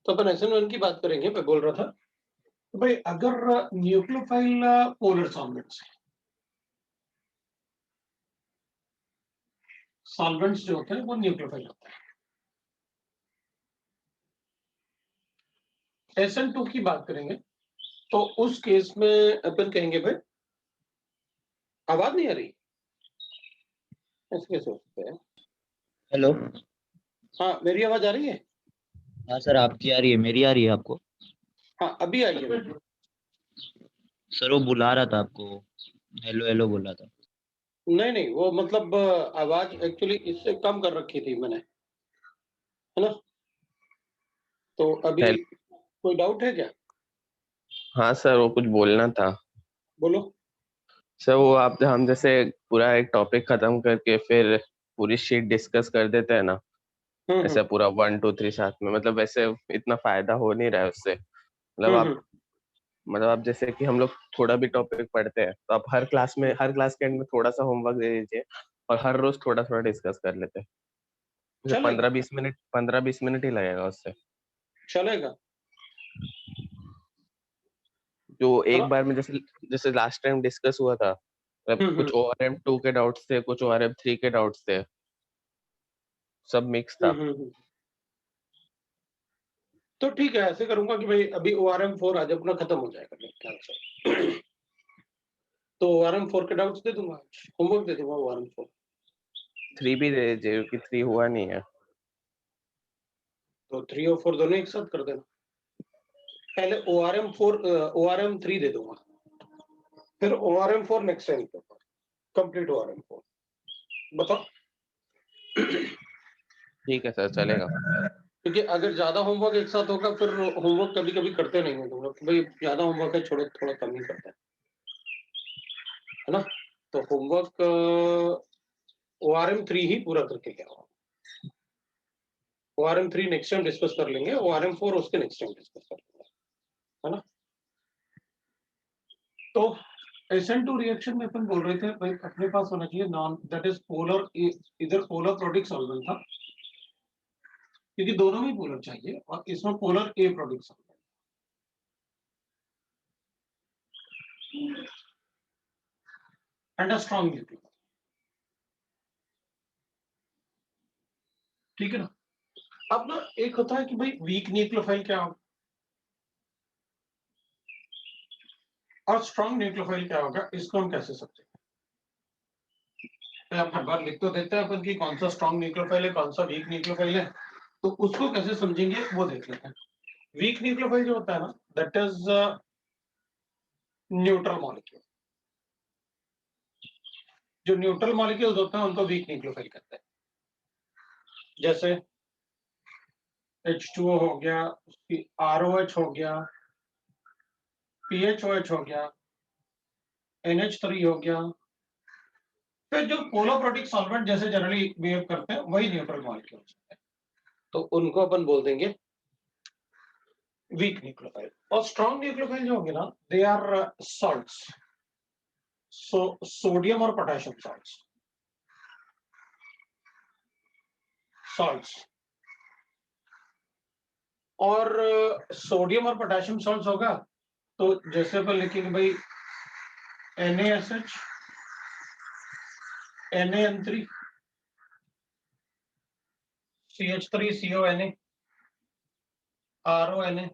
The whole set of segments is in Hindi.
तो अपन SN1 की बात करेंगे। मैं बोल रहा था तो भाई अगर न्यूक्लियोफाइल पोलर सॉल्वेंट्स जो होते हैं वो न्यूक्लियोफाइल होते हैं। SN2 की बात करेंगे तो उस केस में अपन कहेंगे भाई आवाज नहीं आ रही, ऐसे कैसे हो सकता है? हेलो। हाँ, मेरी आवाज आ रही है? हाँ सर, आपकी आ रही है, मेरी आ रही है आपको? हाँ, अभी आई है। सर वो बुला रहा था आपको, हेलो हेलो बोल रहा था। नहीं नहीं, वो मतलब आवाज एक्चुअली इससे कम कर रखी थी मैंने, है ना? तो अभी हेल कोई डाउट है क्या? हाँ सर, वो कुछ बोलना था। बोलो। सर वो आप हम जैसे पूरा एक टॉपिक खत्म करके फिर पूरी शीट डिस्कस कर देते हैं ना, हम्म ऐसे पूरा 1 2 3 साथ में, मतलब वैसे इतना फायदा हो नहीं रहा है उससे। मतलब हम्म आप जैसे कि हम लोग थोड़ा भी टॉपिक पढ़ते हैं तो आप हर क्लास के एंड में थोड़ा सा होमवर्क दे दीजिए और हर रोज थोड़ा थोड़ा डिस्कस कर लेते हैं। जैसे चलेगा 15 20 मिनट ही लगेगा उससे। चलेगा। जो चलो। एक बार में जैसे जैसे लास्ट टाइम डिस्कस हुआ था, मतलब हम्म कुछ ORM 2 के डाउट्स थे, कुछ ORM 3 के डाउट्स थे, सब मिक्स था। हम्म। तो ठीक है, ऐसे करूंगा कि भाई अभी ORM4 आज अपना खत्म हो जाएगा मेरे ख्याल से। तो ORM4 के डाउट्स दे दूंगा, होमवर्क दे दूंगा ORM4। 3 भी दे दीजिए क्योंकि 3 हुआ नहीं है। तो 3 और 4 दोनों एक साथ कर देना। पहले ORM3 दे दूंगा, फिर ORM4 नेक्स्ट टाइम के ऊपर, कंप्लीट ORM4। बताओ। ठीक है सर, चलेगा। क्योंकि अगर ज्यादा होमवर्क एक साथ होगा फिर होमवर्क कभी कभी करते नहीं है तुम लोग, भाई ज्यादा होमवर्क है, छोड़ो थोड़ा कम ही करते हैं, है ना? तो होमवर्क ORM3 ही पूरा करके क्या होगा। ORM3 नेक्स्ट टाइम डिस्कस कर लेंगे, ORM4 उसके नेक्स्ट टाइम डिस्कस कर लेंगे, है ना? तो SN2 रिएक्शन में अपन बोल रहे थे भाई अपने पास होना चाहिए नॉन दैट इज पोलर, इधर पोलर प्रोडक्ट सॉल्वेंट था क्योंकि दोनों में पोलर चाहिए, और इसमें polar A product solvent and a strong nucleophile. ठीक है ना? अब ना एक होता है कि भाई वीक न्यूक्लियोफाइल क्या होगा और स्ट्रॉन्ग न्यूक्लियोफाइल क्या होगा, इसको हम कैसे समझेंगे? हम हर बार लिख तो देते हैं अपन की कौन सा स्ट्रॉन्ग न्यूक्लियोफाइल है, कौन सा वीक न्यूक्लियोफाइल है, तो उसको कैसे समझेंगे वो देख लेते हैं। वीक न्यूक्लियोफाइल जो होता है ना, दैट इज न्यूट्रल मॉलिक्यूल। जो न्यूट्रल मॉलिक्यूल्स होते हैं उनको वीक न्यूक्लियोफाइल कहते हैं। जैसे H2O हो गया, ROH हो गया, PHOH हो गया, NH3 हो गया। फिर जो पोलोप्रोटिक सॉल्वेंट जैसे जनरली बिहेव करते हैं वही न्यूट्रल मॉलिक्यूल्स होते हैं, तो उनको अपन बोल देंगे वीक न्यूक्लियोफाइल। और स्ट्रॉन्ग न्यूक्लियोफाइल जो होंगे ना, दे आर सॉल्ट्स, सोडियम और पोटेशियम सॉल्ट्स। और सोडियम और पोटेशियम सॉल्ट्स होगा तो जैसे अपन लिखेंगे भाई NaSH, Na3, CH3CONa, RONa,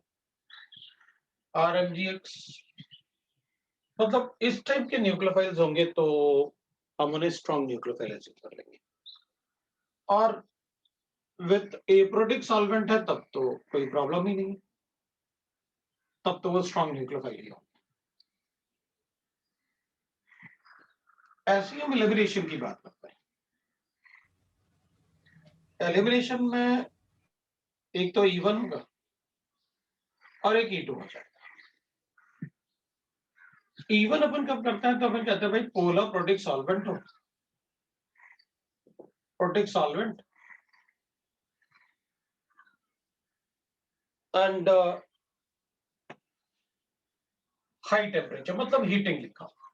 RMGX, मतलब इस टाइप के न्यूक्लियोफाइल्स होंगे तो हम उन्हें स्ट्रॉन्ग न्यूक्लियोफाइल एसिड कर लेंगे। और विथ एप्रोटिक सॉल्वेंट है तब तो कोई प्रॉब्लम ही नहीं, तब तो वो स्ट्रॉन्ग न्यूक्लियोफाइल ही हो। ऐसे हम एलिमिनेशन की बात करते हैं। एलिमिनेशन में एक तो E1 होगा और एक E2 हो जाएगा। E1 अपन कब करते हैं तो अपन कहते हैं भाई पोलर प्रोटिक सॉल्वेंट हो, protic solvent and high temperature, मतलब हीटिंग लिखा होगा।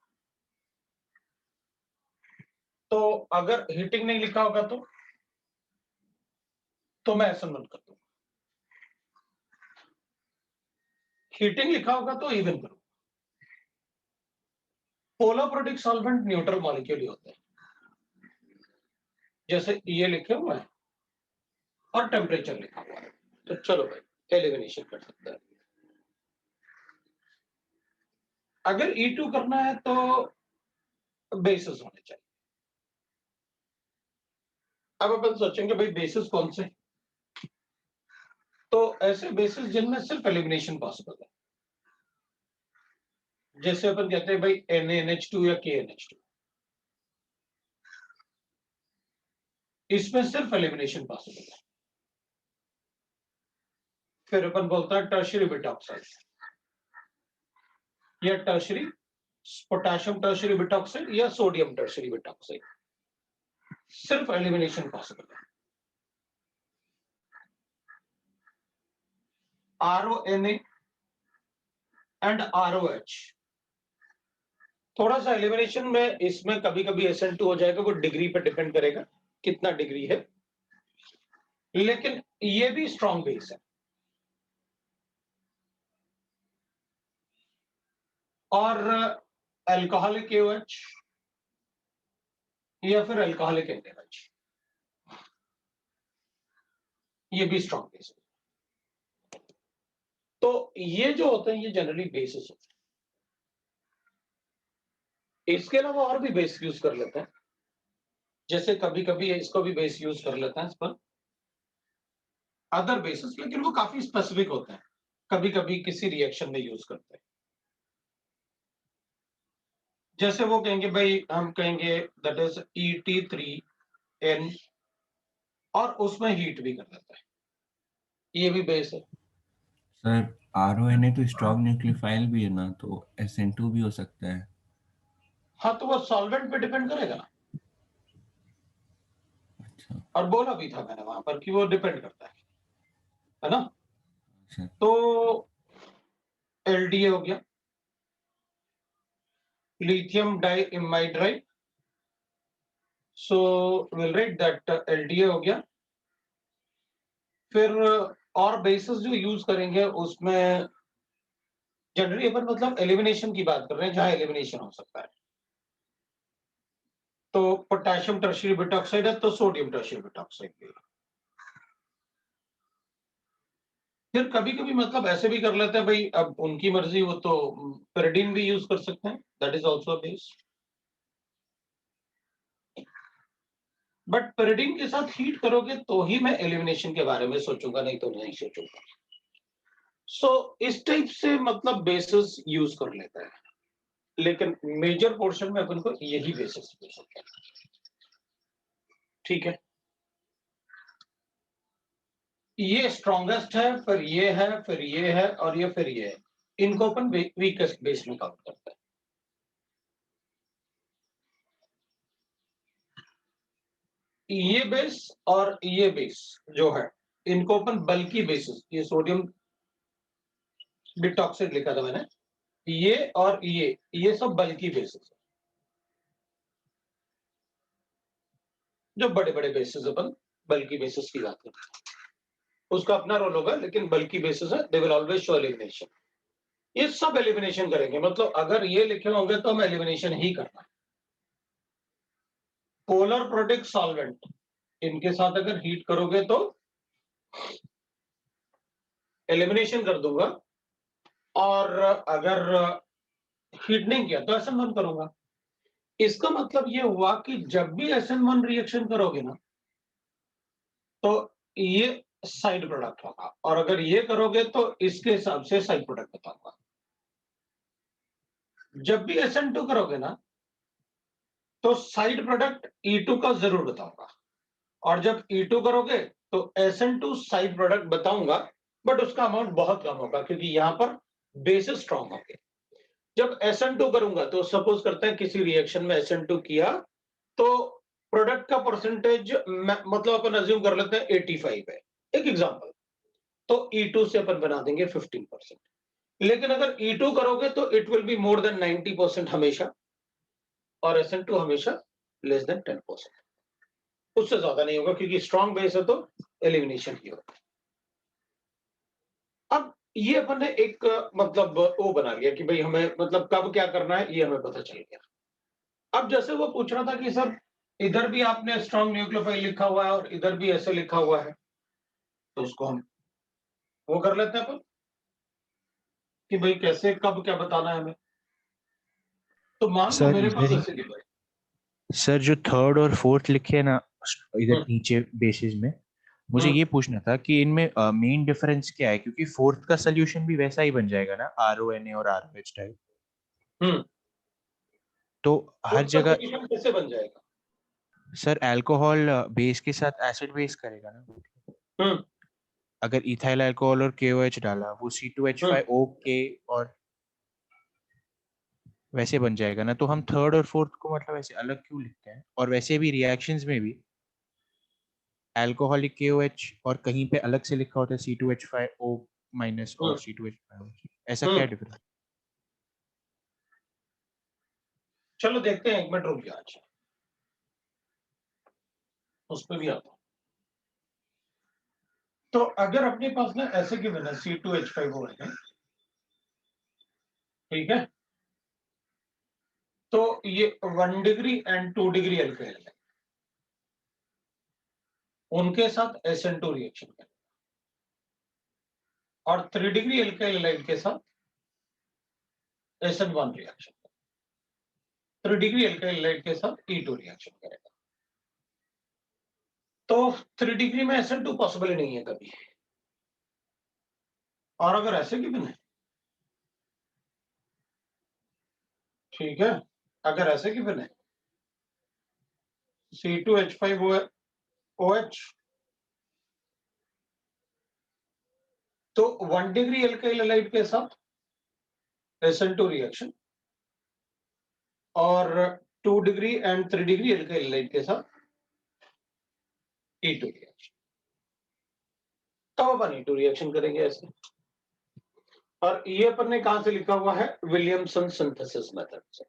तो अगर हीटिंग नहीं लिखा होगा तो मैं SN1 कर दूंगा। हीटिंग लिखा होगा तो इवन करो। Polar protic solvent neutral molecule ही होते हैं, जैसे ये लिखे हुए हैं और टेम्परेचर लिखा हुआ है। तो चलो भाई एलिमिनेशन कर सकते हैं। अगर E2 करना है तो बेसिस होने चाहिए। अब अपन सोचेंगे भाई बेसिस कौन से, तो ऐसे बेसिस जिनमें सिर्फ एलिमिनेशन पॉसिबल है, जैसे अपन कहते हैं भाई NaNH2 या KNH2, इसमें सिर्फ एलिमिनेशन पॉसिबल है। फिर अपन बोलता है टर्शियरी बिटा ऑक्साइड या tertiary potassium tertiary beta oxide या सोडियम टर्शियरी बिटा ऑक्साइड, सिर्फ एलिमिनेशन पॉसिबल है। RONA एंड ROH, थोड़ा सा एलिमिनेशन में इसमें कभी कभी SN2 हो जाएगा, वो डिग्री पे डिपेंड करेगा कितना डिग्री है, लेकिन ये भी स्ट्रॉन्ग बेस है। और अल्कोहलिक KOH या फिर अल्कोहलिक NaOH, ये भी स्ट्रॉन्ग बेस है। तो ये जो होते हैं ये जनरली बेसिस होते हैं। इसके अलावा और भी बेस यूज कर लेते हैं, जैसे कभी कभी इसको भी बेस यूज कर लेते हैं इस पर अदर बेसिस, लेकिन वो काफी स्पेसिफिक होते हैं, कभी कभी किसी रिएक्शन में यूज करते हैं। जैसे वो कहेंगे भाई, हम कहेंगे दैट इज ET3N और उसमें हीट भी कर देता है, ये भी बेस है। सर RONA तो स्ट्रॉन्ग न्यूक्लियोफाइल भी है ना, तो SN2 भी हो सकता है। हाँ तो वो सॉल्वेंट पे डिपेंड करेगा ना, अच्छा और बोला भी था मैंने वहां पर कि वो डिपेंड करता है ना। अच्छा। तो LDA हो गया, लिथियम डाइइमाइड्राइड, so will write that LDA हो गया। फिर और बेसिस जो यूज करेंगे उसमें जनरली अपन मतलब एलिमिनेशन की बात कर रहे हैं, जहां एलिमिनेशन हो सकता है। तो पोटेशियम टर्शियरी बिटा ऑक्साइड है तो सोडियम टर्शियरी बिटा ऑक्साइड भी। फिर कभी कभी मतलब ऐसे भी कर लेते हैं भाई, अब उनकी मर्जी, वो तो पेरिडीन भी यूज कर सकते हैं, that is also base. But pyridine के साथ हीट करोगे तो ही मैं एलिमिनेशन के बारे में सोचूंगा, नहीं तो नहीं सोचूंगा। सो इस टाइप से मतलब बेसिस यूज कर लेता है, लेकिन मेजर पोर्शन में अपन को यही बेसिस यूज होता है। ठीक है, ये स्ट्रॉन्गेस्ट है, फिर ये है, फिर ये है, और ये फिर ये है। इनको अपन वीकेस्ट बेस में काउंट करते हैं। ये बेस और ये बेस जो है, इनको अपन बल्की बेसिस, ये सोडियम डिटॉक्साइड लिखा था मैंने, ये और ये सब बल्की बेसिस है। जो बड़े बड़े बेसिस अपन बल्की बेसिस की बात करते हैं, उसका अपना रोल होगा, लेकिन बल्की बेसिस है, they will always show elimination. ये सब एलिमिनेशन करेंगे, मतलब अगर ये लिखे होंगे तो हम एलिमिनेशन ही करना है। पोलर प्रोडिक सॉल्वेंट, इनके साथ अगर हीट करोगे तो एलिमिनेशन कर दूंगा, और अगर हीट नहीं किया तो SN1 करूंगा। इसका मतलब ये हुआ कि जब भी SN1 रिएक्शन करोगे ना, तो ये साइड प्रोडक्ट होगा, और अगर ये करोगे तो इसके हिसाब से साइड प्रोडक्ट बताऊंगा। जब भी SN2 करोगे ना, तो साइड प्रोडक्ट E2 का जरूर बताऊंगा, और जब E2 करोगे तो SN2 साइड प्रोडक्ट बताऊंगा, बट उसका अमाउंट बहुत कम होगा, क्योंकि यहां पर बेसिस स्ट्रॉन्ग होंगे। जब SN2 करूंगा तो सपोज करते हैं किसी रिएक्शन में SN2 किया, तो प्रोडक्ट का परसेंटेज मतलब अपन अज्यूम कर लेते हैं 85 है, एक एग्जांपल, तो E2 से अपन बना देंगे 15%। लेकिन अगर E2 करोगे तो it will be more than 90% हमेशा, और SN2 हमेशा लेस देन 10%, उससे ज्यादा नहीं होगा, क्योंकि स्ट्रॉन्ग बेस है तो एलिमिनेशन ही होगा। अब ये अपन ने एक मतलब वो बना लिया कि भाई हमें मतलब कब क्या करना है ये हमें पता चल गया। अब जैसे वो पूछ रहा था कि सर इधर भी आपने स्ट्रॉन्ग न्यूक्लियोफाइल लिखा हुआ है और इधर भी ऐसे लिखा हुआ है, तो उसको हम वो कर लेते हैं अपन कि भाई कैसे कब क्या बताना है हमें। तो मान लो सर मेरे पास इधर ऐसे लिखा है। सर जो थर्ड और फोर्थ लिखे हैं ना इधर हम्म, नीचे बेसिस में, मुझे हम्म, ये पूछना था कि इनमें मेन डिफरेंस क्या है, क्योंकि फोर्थ का सोल्यूशन भी वैसा ही बन जाएगा ना, RONA और RH टाइप। हम्म। तो हर फोर्थ का जगह सोल्यूशन कैसे बन जाएगा? सर अल्कोहल बेस के साथ एसिड बेस करेगा ना, हम्म, अगर इथाइल अल्कोहल और KOH डाला वो हम्म। C2H5O K और वैसे बन जाएगा ना। तो हम थर्ड और फोर्थ को मतलब ऐसे अलग क्यों लिखते हैं? और वैसे भी रिएक्शंस में भी अल्कोहलिक KOH और कहीं पे अलग से लिखा होता है C2H5O माइनस और हम्म, C2H5O, ऐसा क्या हम्म। डिफरेंस? चलो देखते हैं, एक मिनट रुक गया। अच्छा, उस पर भी आता हूं। तो अगर अपने पास ना ऐसे की बना C2H5O है, ठीक है, तो ये 1 डिग्री एंड 2 डिग्री अल्कोहल है, उनके साथ SN2 रिएक्शन करें और 3 डिग्री अल्कोहल के साथ SN1 रिएक्शन, 3 डिग्री अल्कोहल के साथ E2 रिएक्शन करेगा। तो 3 डिग्री में SN2 पॉसिबल ही नहीं है कभी। और अगर ऐसे की बने, ठीक है, अगर ऐसे की बने C2H5OH, तो 1 डिग्री अल्कोहल के साथ SN2 रिएक्शन और 2 डिग्री एंड 3 डिग्री अल्कोहल के साथ E2 रिएक्शन। तब अपन E2 रिएक्शन करेंगे ऐसे। और ये अपन ने कहां से लिखा हुआ है? विलियमसन सिंथेसिस मेथड से।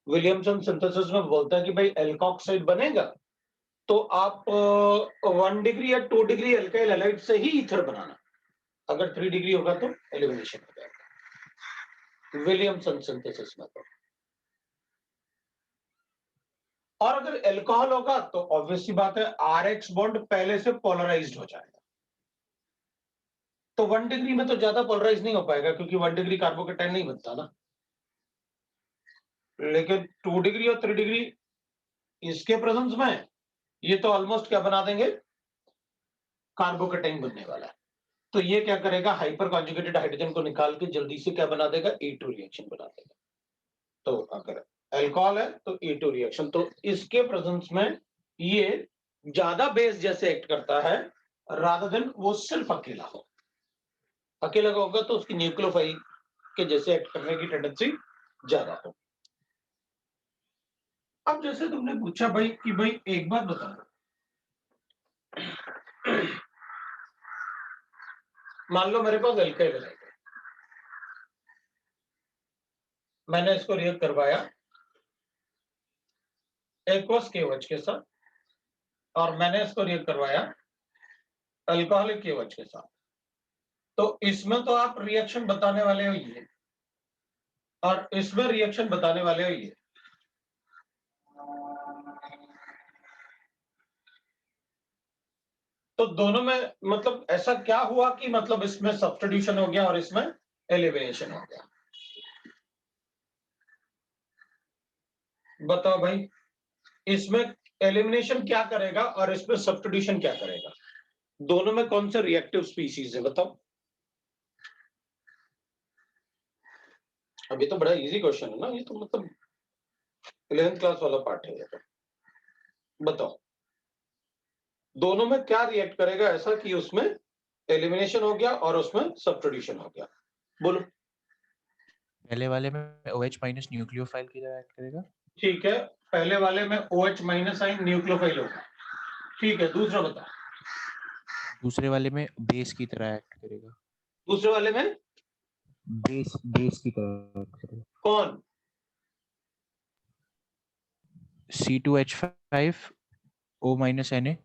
विलियमसन सिंथेसिस में बोलता है कि भाई एल्कोक्साइड बनेगा तो आप 1 डिग्री या 2 डिग्री अल्काइल हैलाइड से ही ईथर बनाना, अगर 3 डिग्री होगा तो एलिमिनेशन हो जाएगा। Williamson synthesis method. और अगर एल्कोहल होगा तो ऑब्वियसली बात है RH बॉन्ड पहले से पोलराइज्ड हो जाएगा, तो 1 डिग्री में तो ज्यादा पोलराइज नहीं हो पाएगा क्योंकि 1 डिग्री कार्बोकेटाइन नहीं बनता ना। लेकिन 2 डिग्री और 3 डिग्री इसके प्रेजेंस में ये तो ऑलमोस्ट क्या बना देंगे? कार्बोकेटाइन बनने वाला है। तो ये क्या करेगा? हाइपर कॉन्जुगेटेड हाइड्रोजन को निकाल के जल्दी से क्या बना देगा? E2 रिएक्शन बना देगा। तो अगर अल्कोहल है तो E2 रिएक्शन, तो इसके प्रेजेंस में ये ज्यादा बेस जैसे एक्ट करता है रादर देन वो सिर्फ अकेला हो। अकेला होगा तो उसकी न्यूक्लियोफाइल के जैसे एक्ट करने की टेंडेंसी ज्यादा हो। अब जैसे तुमने पूछा भाई कि भाई एक बात बताओ, मान लो मेरे पास एल्काइल है, मैंने इसको रिएक्ट करवाया एक्वस KOH के साथ और मैंने इसको रिएक्ट करवाया अल्कोहलिक KOH के साथ। तो इसमें तो आप रिएक्शन बताने वाले हो ये, और इसमें रिएक्शन बताने वाले हो ये। तो दोनों में मतलब ऐसा क्या हुआ कि मतलब इसमें सब्स्टिट्यूशन हो गया और इसमें एलिमिनेशन हो गया? बताओ भाई, इसमें एलिमिनेशन क्या करेगा और इसमें सब्स्टिट्यूशन क्या करेगा? दोनों में कौन सा रिएक्टिव स्पीशीज है बताओ? अभी तो बड़ा इजी क्वेश्चन है ना ये, तो मतलब 11th क्लास वाला पार्ट है ये तो। बताओ दोनों में क्या रिएक्ट करेगा ऐसा कि उसमें एलिमिनेशन हो गया और उसमें सब्स्टिट्यूशन हो गया? बोलो। पहले वाले में OH माइनस न्यूक्लियोफाइल की तरह एक्ट करेगा। ठीक है, पहले वाले में OH माइनस आइन न्यूक्लियोफाइल होगा, ठीक है। दूसरा बताओ। दूसरे वाले में बेस की तरह एक्ट करेगा। दूसरे वाले में बेस की तरह एक्ट करेगा। कौन? C2H5O minus Na।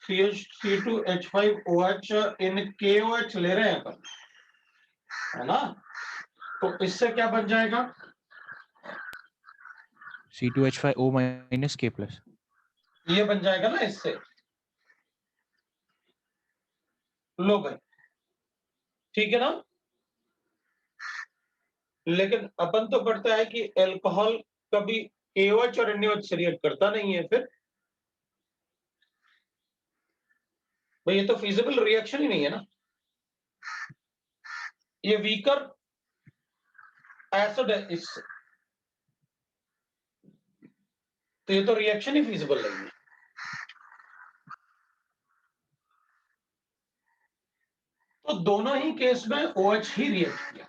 CH3H5OH इन KOH ले रहे हैं अपन, है ना? तो इससे क्या बन जाएगा? C2H5O minus K plus. ये बन जाएगा ना इससे। लो भाई, ठीक है ना? लेकिन अपन तो पढ़ता है कि अल्कोहल कभी KOH और NaOH से रिएक्ट करता नहीं है, फिर भाई ये तो फिजिबल रिएक्शन ही नहीं है ना। ये वीकर एसिड है इससे, तो ये तो रिएक्शन ही फिजिबल नहीं है। तो दोनों ही केस में OH ही रिएक्ट किया,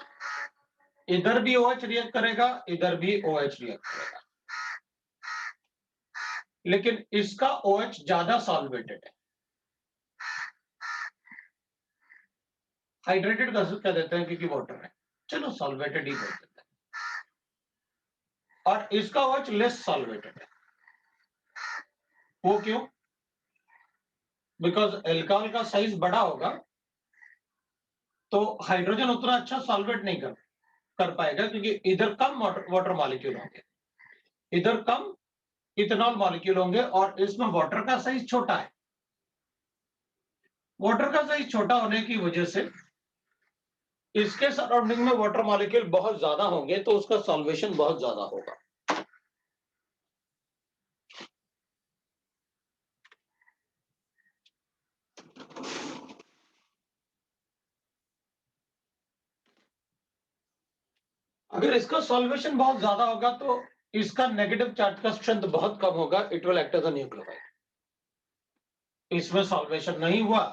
इधर भी OH रिएक्ट करेगा, इधर भी OH रिएक्ट करेगा, लेकिन इसका OH ज्यादा सॉल्वेटेड है। हाइड्रेटेड कह देते हैं क्योंकि वाटर है, चलो सॉल्वेटेड ही बोल देते हैं। और इसका OH लेस सॉल्वेटेड है। वो क्यों? बिकॉज एल्कोहल का साइज बड़ा होगा तो हाइड्रोजन उतना अच्छा सॉल्वेट नहीं कर पाएगा, क्योंकि इधर कम वाटर मॉलिक्यूल होंगे, इधर कम इथेनॉल मॉलिक्यूल होंगे, और इसमें वाटर का साइज छोटा है। वाटर का साइज छोटा होने की वजह से इसके सराउंडिंग में वाटर मॉलिक्यूल बहुत ज्यादा होंगे, तो उसका सॉल्वेशन बहुत ज्यादा होगा। अगर इसका सॉल्वेशन बहुत ज्यादा होगा तो इसका नेगेटिव चार्ज का स्ट्रेंथ बहुत कम होगा, it will act as a nucleophile. इसमें सॉल्वेशन नहीं हुआ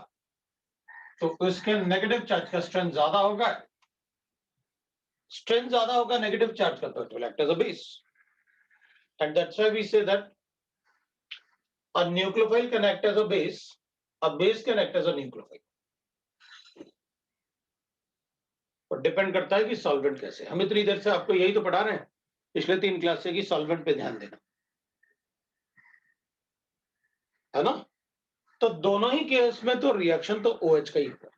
तो इसके नेगेटिव चार्ज का स्ट्रेंथ ज्यादा होगा, स्ट्रेंथ ज्यादा होगा नेगेटिव चार्ज का, तो it will act as a base, and that's why we say that a nucleophile can act as a base, a base can act as a nucleophile। और डिपेंड करता है कि सॉल्वेंट कैसे। हम इतनी देर से आपको यही तो पढ़ा रहे हैं पिछले 3 क्लास से कि सॉल्वेंट पे ध्यान देना, है ना? तो दोनों ही केस में तो रिएक्शन तो OH का ही हुआ,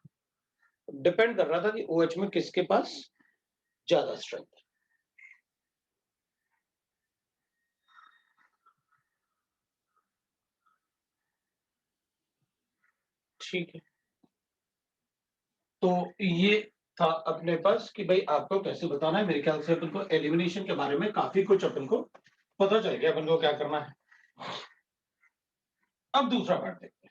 डिपेंड कर रहा था कि OH में किसके पास ज्यादा स्ट्रेंथ है। ठीक है, तो ये था अपने पास कि भाई आपको कैसे बताना है। मेरे ख्याल से अपन को एलिमिनेशन के बारे में काफी कुछ अपन को पता चल गया, अपन को क्या करना है। अब दूसरा पार्ट देखते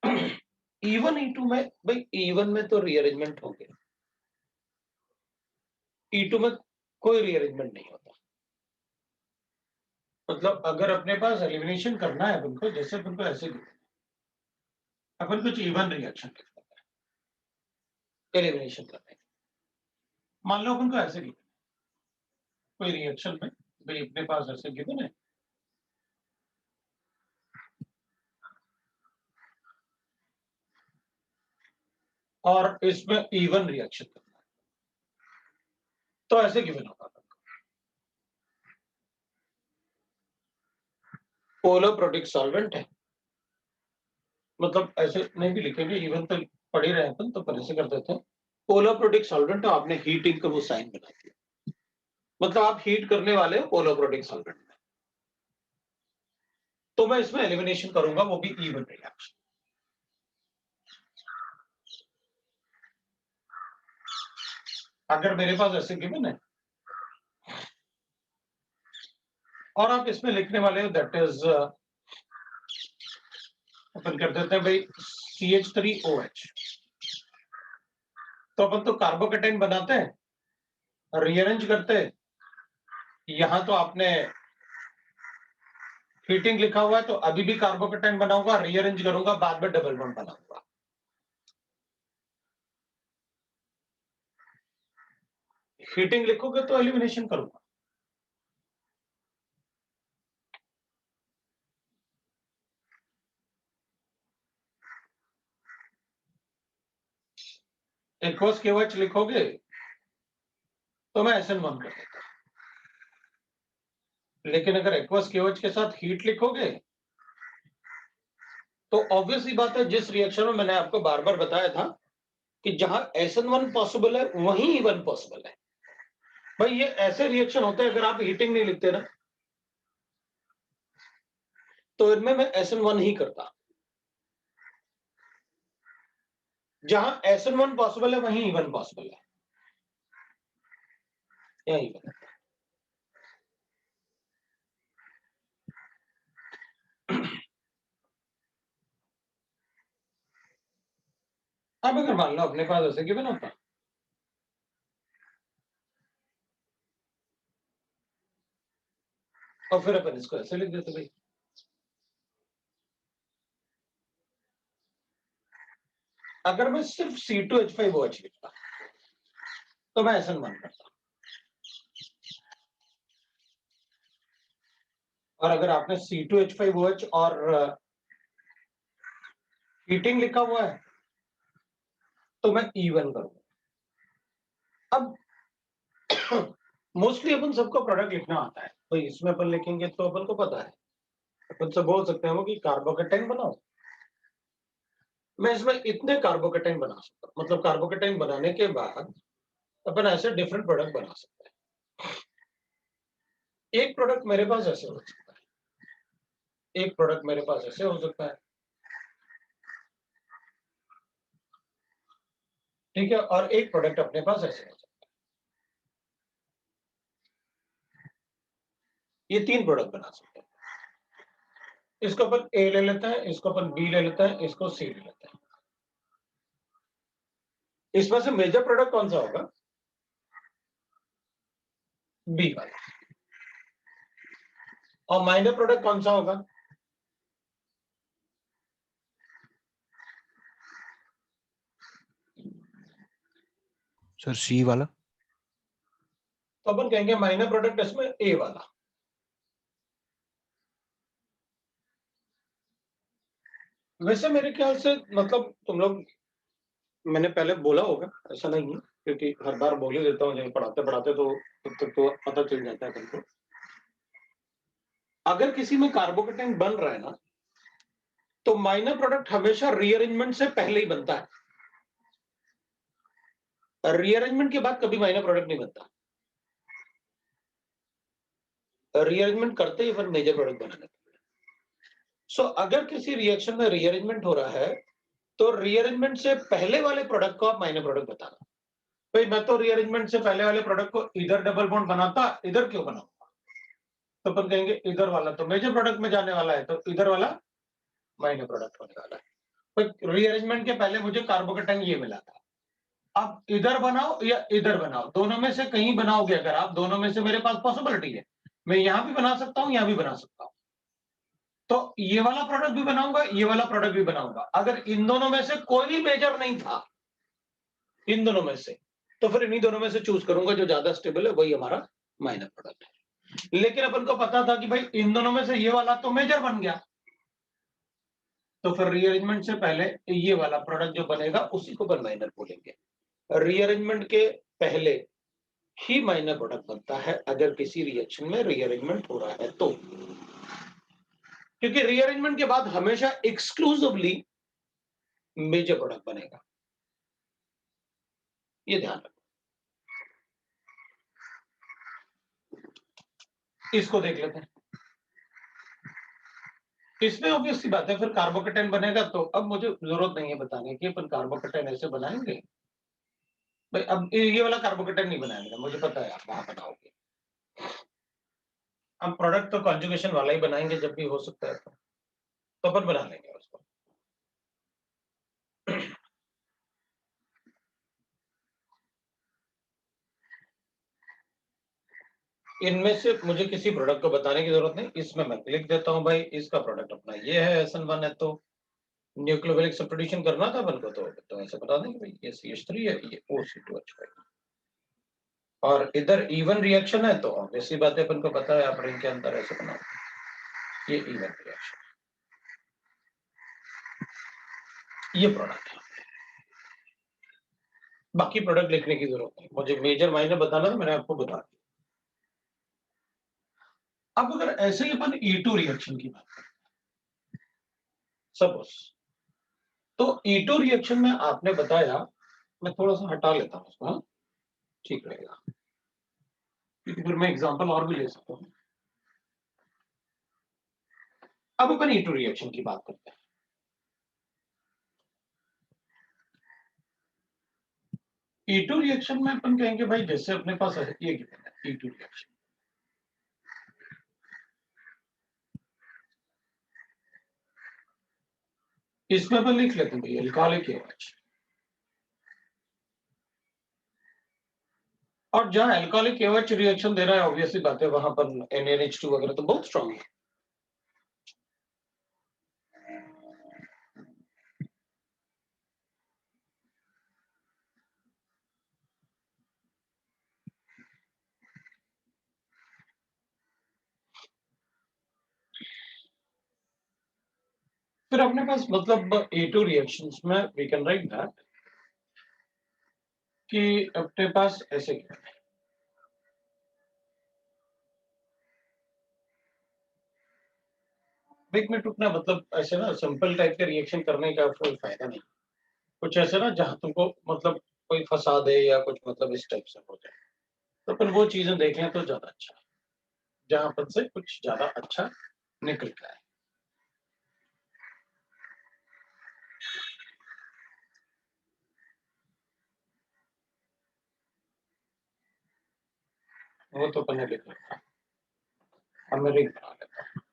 हैं। E1 E2 में, भाई E1 में तो रीअरेंजमेंट होंगे, E2 में कोई रीअरेंजमेंट नहीं होता। मतलब अगर अपने पास एलिमिनेशन करना है अपन को, जैसे अपन को ऐसे अपन कुछ E1 रिएक्शन एलिमिनेशन करना है, मान लो अपन को ऐसे कोई रिएक्शन में, भाई अपने पास ऐसे गिवन है, और इसमें E1 रिएक्शन करना है, तो ऐसे गिवन होगा पोलर प्रोटिक सॉल्वेंट है। मतलब ऐसे नहीं भी लिखेंगे, इवन तो पढ़ ही रहे अपन, तो पहले से कर देते हैं। पोलर प्रोटिक सॉल्वेंट, आपने हीटिंग का वो साइन बना दिया, मतलब आप हीट करने वाले हो पोलर प्रोटिक सॉल्वेंट में, तो मैं इसमें एलिमिनेशन करूंगा, वो भी E1 रिएक्शन। अगर मेरे पास ऐसे गिवन है और आप इसमें लिखने वाले हो दैट इज, अपन कर देते हैं भाई CH3OH, तो अपन तो कार्बोकेटाइन बनाते हैं, रीअरेंज करते हैं। यहां तो आपने हीटिंग लिखा हुआ है, तो अभी भी कार्बोकेटाइन बनाऊंगा, रीअरेंज करूंगा, बाद में डबल बॉन्ड बनाऊंगा। हीटिंग लिखोगे तो एलिमिनेशन करूंगा। एक्वस KOH लिखोगे तो मैं SN1 कर देता हूं, लेकिन अगर एक्वस KOH के साथ हीट लिखोगे तो ऑब्वियसली बात है, जिस रिएक्शन में मैंने आपको बार बार बताया था कि जहां SN1 पॉसिबल है वहीं E1 पॉसिबल है। भाई ये ऐसे रिएक्शन होते हैं, अगर आप हीटिंग नहीं लिखते ना तो इनमें मैं SN1 ही करता। जहां SN1 पॉसिबल है वहीं E1 पॉसिबल है, यही बता। अब अगर मान लो अपने पास ऐसे गिवन होता, और फिर अपन इसको ऐसे लिख देते भाई, अगर मैं सिर्फ C2H5OH लिखता तो मैं SN1 करता, और अगर आपने C2H5OH और हीटिंग लिखा हुआ है तो मैं E1 करूंगा। अब मोस्टली अपन सबको प्रोडक्ट लिखना आता है, तो इसमें अपन लिखेंगे तो अपन को पता है, अपन से बोल सकते हैं वो कि कार्बोकेटाइन बनाओ। मैं इसमें इतने कार्बोकेटाइन बना सकता हूं, मतलब कार्बोकेटाइन बनाने के बाद अपन ऐसे डिफरेंट प्रोडक्ट बना सकते हैं। एक प्रोडक्ट मेरे पास ऐसे हो सकता है, एक प्रोडक्ट मेरे पास ऐसे हो सकता है, ठीक है, और एक प्रोडक्ट अपने पास ऐसे हो सकता है। ये 3 प्रोडक्ट बना सकते हैं। इसको अपन A ले लेते हैं, इसको अपन B ले लेते हैं, इसको C ले लेते हैं। इसमें से मेजर प्रोडक्ट कौन सा होगा? B वाला। और माइनर प्रोडक्ट कौन सा होगा? सर सी वाला। तो अपन कहेंगे माइनर प्रोडक्ट इसमें A वाला। वैसे मेरे ख्याल से मतलब तुम लोग, मैंने पहले बोला होगा, ऐसा नहीं है, क्योंकि हर बार बोल ही देता हूँ जब पढ़ाते पढ़ाते, तो तब तक तो पता चल जाता है तुमको। अगर किसी में कार्बोकेटाइन बन रहा है ना, तो माइनर प्रोडक्ट हमेशा रीअरेंजमेंट से पहले ही बनता है। रीअरेंजमेंट के बाद कभी माइनर प्रोडक्ट नहीं बनता। रीअरेंजमेंट करते ही अपन मेजर प्रोडक्ट बना लेते हैं। सो अगर किसी रिएक्शन में रीअरेंजमेंट हो रहा है तो रीअरेंजमेंट से पहले वाले प्रोडक्ट को आप माइनर प्रोडक्ट बताना। भाई मैं तो रीअरेंजमेंट से पहले वाले प्रोडक्ट को इधर डबल बॉन्ड बनाता, इधर क्यों बनाऊंगा? तो अपन कहेंगे इधर वाला तो मेजर प्रोडक्ट में जाने वाला है, तो इधर वाला माइनर प्रोडक्ट होने वाला है। तो रीअरेंजमेंट के पहले मुझे कार्बोकेटाइन ये मिला था, अब इधर बनाओ या इधर बनाओ, दोनों में से कहीं बनाओगे, अगर आप दोनों में से, मेरे पास पॉसिबिलिटी है, मैं यहां भी बना सकता हूं, यहां भी बना सकता हूं, तो ये वाला प्रोडक्ट भी बनाऊंगा, ये वाला प्रोडक्ट भी बनाऊंगा। अगर इन दोनों में से कोई भी मेजर नहीं था, इन दोनों में से, तो फिर इन्हीं दोनों में से चूज करूंगा, जो ज्यादा स्टेबल है वही हमारा माइनर प्रोडक्ट है। लेकिन अपन को पता था कि भाई इन दोनों में से ये वाला तो मेजर बन गया, तो फिर रीअरेंजमेंट से पहले ये वाला प्रोडक्ट जो बनेगा उसी को अपन माइनर बोलेंगे। रीअरेंजमेंट के पहले ही माइनर प्रोडक्ट बनता है अगर किसी रिएक्शन में रीअरेंजमेंट हो रहा है तो, क्योंकि रीअरेंजमेंट के बाद हमेशा एक्सक्लूसिवली मेजर प्रोडक्ट बनेगा, ये ध्यान रखो। इसको देख लेते हैं। इसमें ऑब्वियसली बात है, फिर कार्बोकेटाइन बनेगा, तो अब मुझे जरूरत नहीं है बताने की अपन कार्बोकेटाइन ऐसे बनाएंगे। भाई अब ये वाला कार्बोकेटाइन नहीं बनाएंगे, मुझे पता है आप वहां बनाओगे। हम प्रोडक्ट तो कॉन्जुगेशन वाला ही बनाएंगे जब भी हो सकता है, तो अपन बना लेंगे उसको। इनमें से मुझे किसी प्रोडक्ट को बताने की जरूरत नहीं, इसमें मैं लिख देता हूं भाई इसका प्रोडक्ट अपना ये है, SN1 है, तो न्यूक्लियोफिलिक सब्स्टिट्यूशन करना था अपन को, तो ऐसे बता देंगे भाई ये CH3 है, ये O2H5, और इधर इवन रिएक्शन है, तो ऑब्वियसली बात है अपन को पता है आप रिंग के अंदर ऐसे बनाओ, ये इवन रिएक्शन, ये प्रोडक्ट है। बाकी प्रोडक्ट लिखने की जरूरत नहीं, मुझे मेजर माइनर बताना था, मैंने आपको बता दिया। अब अगर ऐसे ही अपन E2 रिएक्शन की बात करें, सपोज तो E2 रिएक्शन में आपने बताया, मैं थोड़ा सा हटा लेता हूँ उसको, हाँ? ठीक रहेगा, क्योंकि फिर मैं एग्जांपल और भी ले सकता हूँ। अब अपन E2 रिएक्शन की बात करते हैं। E2 रिएक्शन में अपन कहेंगे भाई जैसे अपने पास है ये गिवन है E2 रिएक्शन, इसमें अपन लिख लेते हैं भाई एल्कोहलिक OH, और जहां एल्कोहलिक OH रिएक्शन दे रहा है ऑब्वियसली बात है वहां पर NaNH2 वगैरह तो बहुत स्ट्रांग है। फिर अपने पास मतलब A2 रिएक्शंस में वी कैन राइट दैट कि अपने पास ऐसे क्या है, एक मिनट रुकना, मतलब ऐसे ना सिंपल टाइप के रिएक्शन करने का कोई फायदा नहीं, कुछ ऐसे ना जहां तुमको मतलब कोई फंसा दे या कुछ मतलब इस टाइप से हो जाए, तो अपन वो चीजें देख लें तो ज्यादा अच्छा है, जहां पर से कुछ ज्यादा अच्छा निकल का है। वो तो अपन ने लिख रखा, अब मैं रिंग बना लेता हूँ।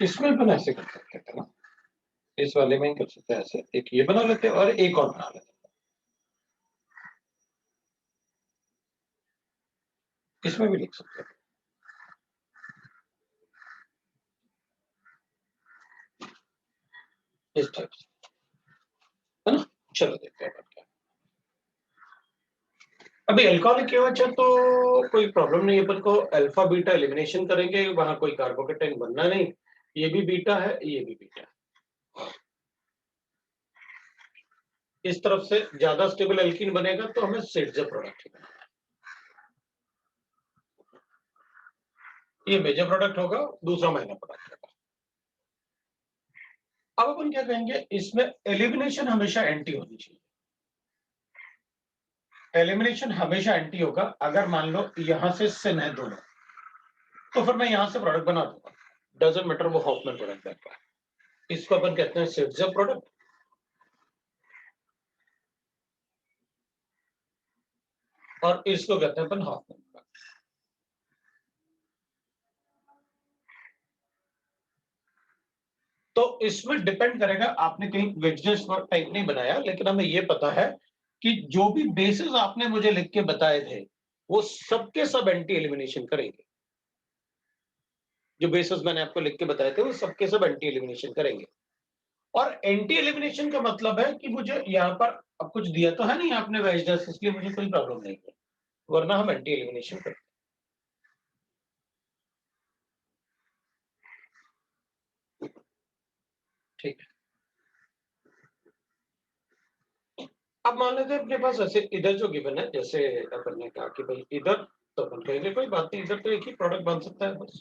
इसमें अपन ऐसे कर सकते थे ना, इस वाले में ही कर सकते हैं ऐसे, एक ये बना लेते हैं और एक और बना लेते हैं, इसमें भी लिख सकते हैं इस टाइप से, है ना। चलो देखते हैं अपन क्या, अभी अल्कोहलिक OH है तो कोई प्रॉब्लम नहीं है, अपन को अल्फा बीटा एलिमिनेशन करेंगे, वहां कोई कार्बोकेटाइन बनना नहीं, ये भी बीटा है ये भी बीटा है, इस तरफ से ज्यादा स्टेबल एल्कीन बनेगा तो हमें सिट्जे प्रोडक्ट ही बनाना है, ये मेजर प्रोडक्ट होगा, दूसरा माइनर प्रोडक्ट होगा। अब अपन क्या कहेंगे, इसमें एलिमिनेशन हमेशा एंटी होनी चाहिए, एलिमिनेशन हमेशा एंटी होगा, अगर मान लो यहां से सिन है दोनों, तो फिर मैं यहां से प्रोडक्ट बना दूंगा, डजंट मैटर वो हॉफमैन प्रोडक्ट है, इसको अपन कहते हैं सिट्जे प्रोडक्ट, और इसको कहते हैं अपन हॉफमैन प्रोडक्ट। तो इसमें डिपेंड करेगा, आपने कहीं वेजनेस टाइप नहीं बनाया, लेकिन हमें ये पता है कि जो भी बेसिस आपने मुझे लिख के बताए थे वो सबके सब एंटी एलिमिनेशन करेंगे, जो बेसिस मैंने आपको लिख के बताए थे वो सबके सब एंटी एलिमिनेशन करेंगे, और एंटी एलिमिनेशन का मतलब है कि मुझे यहाँ पर अब कुछ दिया तो है नहीं आपने वेजनेस, इसलिए मुझे कोई प्रॉब्लम नहीं है, वरना हम एंटी एलिमिनेशन करते हैं। ठीक है, अब मान लेते हैं अपने पास ऐसे इधर जो गिवन है, जैसे अपन ने कहा कि भाई इधर, तो अपन कहेंगे कोई बात नहीं, इधर तो एक ही प्रोडक्ट बन सकता है बस,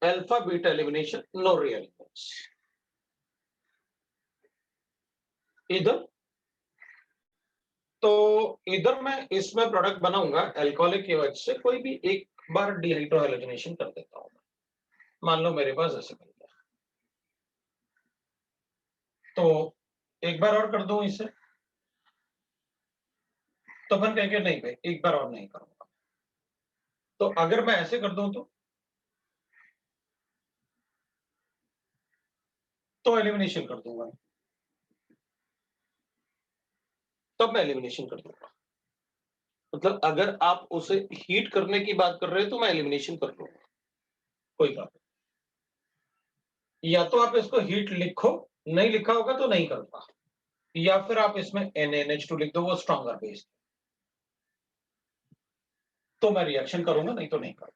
alpha beta elimination no real elements, इधर तो इधर मैं इसमें प्रोडक्ट बनाऊंगा अल्कोहलिक OH से, कोई भी एक बार डिहाइड्रोहाइलोजेनेशन कर देता हूं, मान लो मेरे पास ऐसे बन गया, तो एक बार और कर दूं इसे, तो अपन कहेंगे नहीं भाई एक बार और नहीं करूंगा, तो अगर मैं ऐसे कर दूं तो एलिमिनेशन कर दूंगा, तब मैं एलिमिनेशन कर दूंगा। मतलब अगर आप उसे हीट करने की बात कर रहे हैं तो मैं एलिमिनेशन कर लूंगा, कोई बात नहीं। या तो आप इसको हीट लिखो, नहीं लिखा होगा तो नहीं करूंगा, या फिर आप इसमें NaNH2 लिख दो, वो स्ट्रॉन्गर बेस, तो मैं रिएक्शन करूंगा, नहीं तो नहीं करूंगा।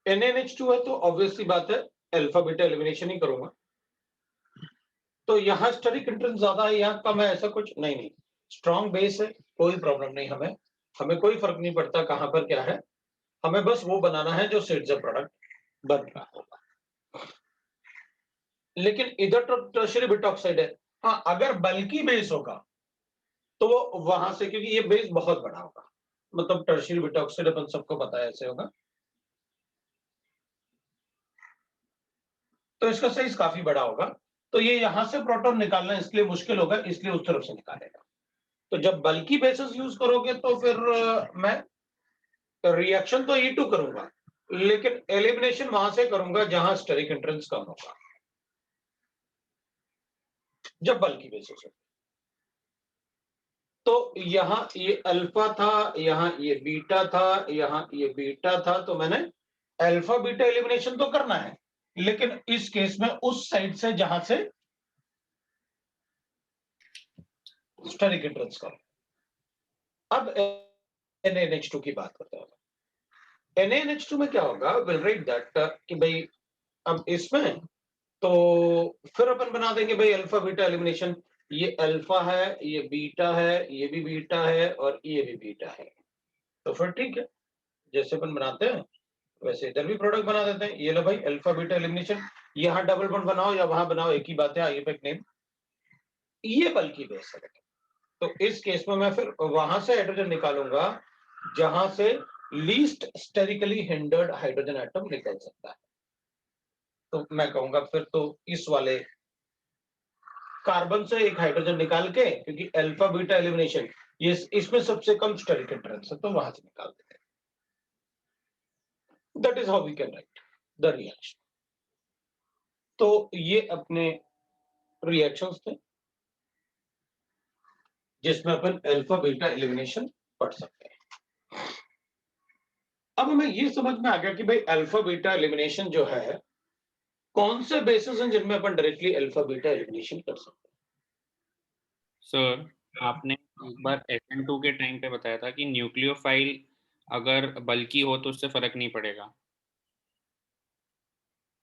NaNH2 है तो ऑब्वियसली बात है अल्फा बीटा एलिमिनेशन ही करूंगा। तो यहाँ स्टेरिक हिंड्रेंस ज्यादा है, यहाँ कम है, ऐसा कुछ नहीं। स्ट्रॉन्ग बेस है, कोई प्रॉब्लम नहीं, हमें कोई फर्क नहीं पड़ता कहां पर क्या है, हमें बस वो बनाना है जो सिड्स प्रोडक्ट बन रहा होगा। लेकिन इधर तो टर्शियरी बिट ऑक्साइड है। हाँ, अगर बल्कि बेस होगा तो वो वहां से, क्योंकि ये बेस बहुत बड़ा होगा, मतलब टर्शियरी बिट ऑक्साइड अपन सबको पता है ऐसे होगा, तो इसका साइज काफी बड़ा होगा, तो ये यहां से प्रोटॉन निकालना इसलिए मुश्किल होगा, इसलिए उस तरफ से निकालेगा। तो जब बल्कि बेसिस यूज करोगे तो फिर मैं रिएक्शन तो E2 करूंगा, लेकिन एलिमिनेशन वहां से करूंगा जहां स्टेरिक हिंड्रेंस कम होगा, जब बल्कि बेसिस हो। तो यहाँ ये अल्फा था, यहाँ ये बीटा था, यहाँ ये बीटा था, तो मैंने अल्फा बीटा एलिमिनेशन तो करना है, लेकिन इस केस में उस साइड से जहां से स्टेरिक हिंड्रेंस कम। अब NaNH2 की बात करते हैं। NaNH2 में क्या होगा, विल राइट दैट कि भाई अब इसमें तो फिर अपन बना देंगे भाई अल्फा बीटा एलिमिनेशन, ये अल्फा है, ये बीटा है, ये भी बीटा है और ये भी बीटा है, तो फिर ठीक है, जैसे अपन बनाते हैं वैसे इधर भी प्रोडक्ट बना देते हैं। ये लो भाई अल्फा बीटा एलिमिनेशन, यहाँ डबल बॉन्ड बनाओ या वहां बनाओ, एक ही बात है, आइए नेम, ये बल्कि बेस है। तो इस केस में मैं फिर वहां से हाइड्रोजन निकालूंगा जहां से least sterically hindered hydrogen atom निकल सकता है। तो मैं कहूंगा फिर तो इस वाले कार्बन से एक हाइड्रोजन निकाल के, क्योंकि अल्फा बीटा एलिमिनेशन ये इसमें सबसे कम स्टेरिक हिंड्रेंस है, तो वहां से निकाल देते हैं। That is how we can write the reaction. तो ये अपने रिएक्शंस थे जिसमें अपन अल्फा बीटा एलिमिनेशन पढ़ सकते हैं। अब हमें ये समझ में आ गया कि भाई अल्फा बीटा एलिमिनेशन जो है, कौन से बेसिस हैं जिनमें अपन डायरेक्टली अल्फा बीटा एलिमिनेशन कर सकते हैं। सर आपने एक बार SN2 के टाइम पे बताया था कि न्यूक्लियोफाइल अगर बल्कि हो तो उससे फर्क नहीं पड़ेगा,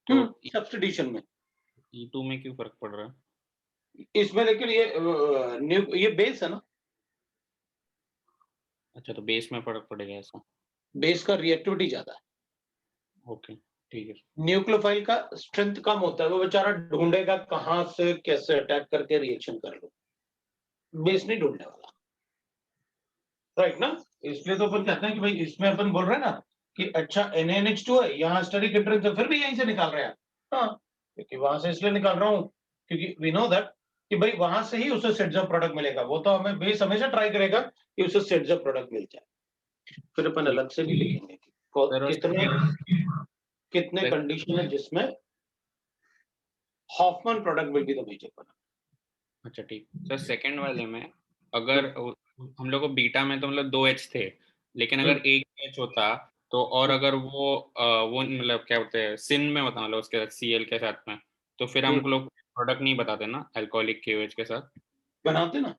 तो सब्स्टिट्यूशन में E2 में क्यों फर्क पड़ रहा है? इसमें, लेकिन ये बेस है ना, अच्छा, तो बेस में फर्क पड़ेगा ऐसा? बेस का रिएक्टिविटी ज्यादा है, ओके ठीक है। न्यूक्लियोफाइल का स्ट्रेंथ कम होता है, वो बेचारा ढूंढेगा कहां से कैसे अटैक करके रिएक्शन कर लो, बेस नहीं ढूंढने वाला, राइट ना। इसलिए तो अपन कहते हैं कि भाई इसमें अपन बोल रहे हैं ना कि अच्छा NaNH2 है, यहाँ स्टेरिक हिंड्रेंस है, फिर भी यहीं से निकाल रहे हैं। हाँ, क्योंकि वहां से इसलिए निकाल रहा हूँ क्योंकि वी नो दैट कि भाई वहां से ही उसे सेट्स ऑफ प्रोडक्ट मिलेगा, वो तो हमें बेस हमेशा ट्राई करेगा कि उसे सेट्स ऑफ प्रोडक्ट मिल जाए। फिर अपन अलग से भी लिखेंगे कितने कंडीशन है जिसमें Hofmann product will be the major product. अच्छा ठीक सर। सेकंड वाले में अगर हम लोग को बीटा में तो मतलब 2 H थे, लेकिन अगर एक H होता तो, और अगर वो मतलब क्या बोलते हैं सिन में होता, मतलब उसके साथ Cl के साथ में, तो फिर हम लोग प्रोडक्ट नहीं बताते ना अल्कोहलिक KOH के साथ? बनाते ना,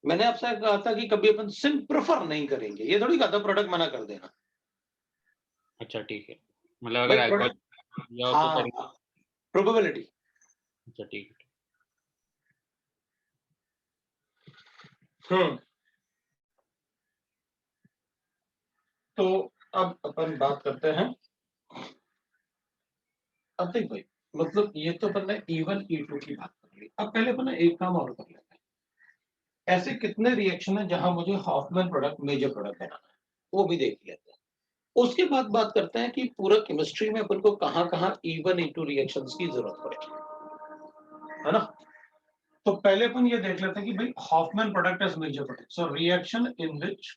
मैंने आपसे कहा था कि कभी अपन सिन प्रेफर नहीं करेंगे, ये थोड़ी कहा था प्रोडक्ट मना कर देना। अच्छा ठीक है, मतलब अगर अल्कोहल या तो फिर प्रोबेबिलिटी। अच्छा ठीक है। तो अब अपन बात करते हैं, अब देख भाई, मतलब ये तो अपन ने E1 E2 की बात कर ली, अब पहले अपन एक काम और कर लेते हैं, ऐसे कितने रिएक्शन है जहां मुझे हॉफमैन प्रोडक्ट मेजर प्रोडक्ट बनाना है, वो भी देख लेते हैं। उसके बाद बात करते हैं कि पूरा केमिस्ट्री में अपन को कहां-कहां E1 E2 रिएक्शंस की जरूरत पड़ेगी, है ना। तो पहले अपन ये देख लेते हैं कि भाई Hofmann product is major product, so reaction in which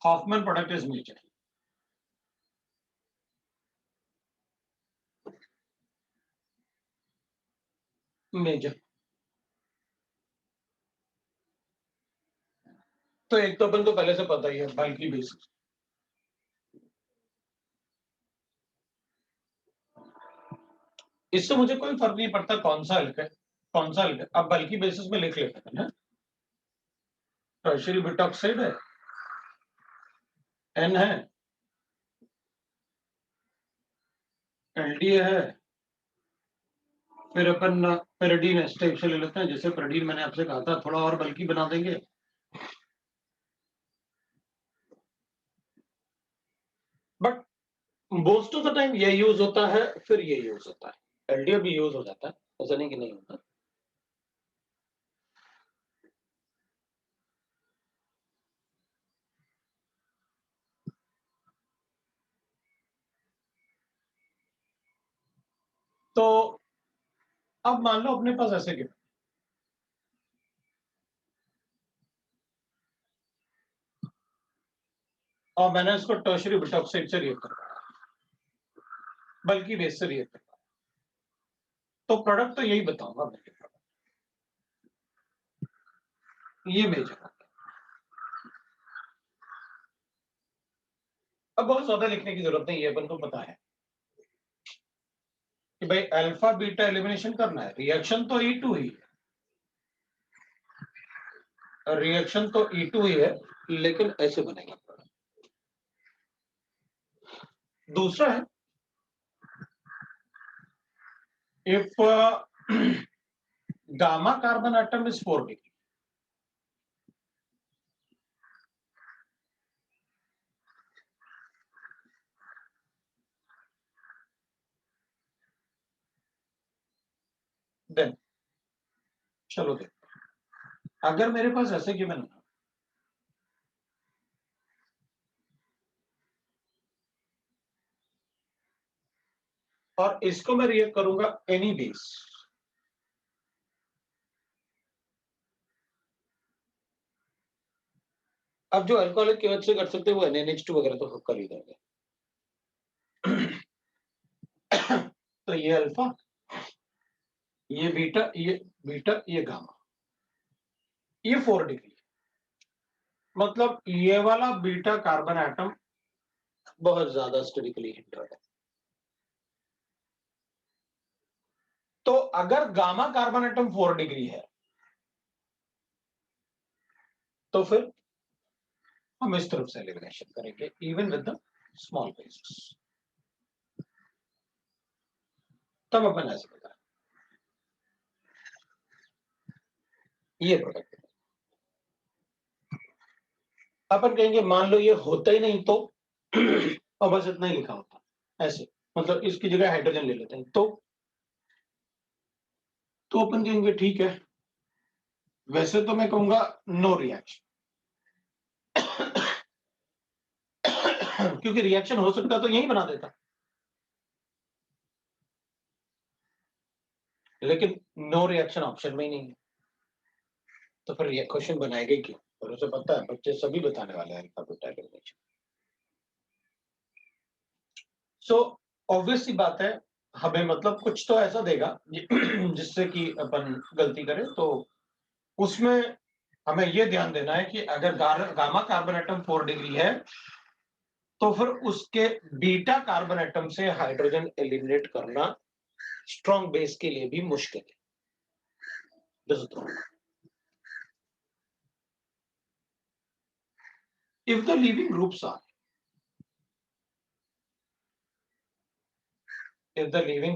Hofmann product is major. Major. तो एक तो अपन को पहले से पता ही है बल्कि बेसिस। इससे मुझे कोई फर्क नहीं पड़ता कौन सा हल्का है कौन सा हल्का है। अब बल्कि बेसिस में लिख लेते हैं ना, टर्शियरी बुटाक्साइड है, एन है, एलडीए है, फिर अपन पेरिडीन एस्टेट से ले लेते हैं। जैसे पेरिडीन मैंने आपसे कहा था थोड़ा और बल्कि बना देंगे। But most of the time ये यूज होता है, फिर ये यूज होता है, एलडीए भी यूज हो जाता है, ऐसा नहीं कि नहीं होता। तो अब मान लो अपने पास ऐसे गिवन, और मैंने इसको टर्शियरी बुटाक्साइड से रिएक्ट करवाया, बल्कि बेस से रिएक्ट करवाया, तो प्रोडक्ट तो यही बताऊंगा मैं। ये मेजर है। अब बहुत ज्यादा लिखने की जरूरत नहीं है, अपन को पता है कि भाई अल्फा बीटा एलिमिनेशन करना है। रिएक्शन तो E2 ही है, रिएक्शन तो E2 ही है, लेकिन ऐसे बनेगा प्रोडक्ट। दूसरा है if gamma carbon atom is 4 degree, then चलो देखते हैं। अगर मेरे पास ऐसे गिवन है, और इसको मैं रिएक्ट करूंगा एनी बेस, अब जो अल्कोहलिक की वजह से कर सकते हैं वो NaNH2 वगैरह तो कर ही देंगे। तो ये अल्फा, ये बीटा, ये गामा, ये 4 डिग्री, मतलब ये वाला बीटा कार्बन एटम बहुत ज्यादा स्टेरिकली हिंडर्ड है। तो अगर गामा कार्बन एटम 4 डिग्री है, तो फिर हम इस तरफ से एलिमिनेशन करेंगे even with the small basis. तब अपन ऐसे करेंगे, ये प्रोडक्ट अपन कहेंगे मान लो ये होता ही नहीं तो और बस इतना ही लिखा होता ऐसे, मतलब इसकी जगह हाइड्रोजन ले लेते हैं, तो अपन कहेंगे ठीक है। वैसे तो मैं कहूंगा नो रिएक्शन, क्योंकि रिएक्शन हो सकता तो यही बना देता, लेकिन नो रिएक्शन ऑप्शन में ही नहीं है, तो फिर ये क्वेश्चन बनाएगा क्यों? और उसे पता है बच्चे सभी बताने वाले हैं alpha beta elimination. So obvious सी बात है, हमें मतलब कुछ तो ऐसा देगा जिससे कि अपन गलती करें, तो उसमें हमें ये ध्यान देना है कि अगर गामा कार्बन एटम 4 डिग्री है, तो फिर उसके बीटा कार्बन एटम से हाइड्रोजन एलिमिनेट करना स्ट्रॉन्ग बेस के लिए भी मुश्किल है। If the leaving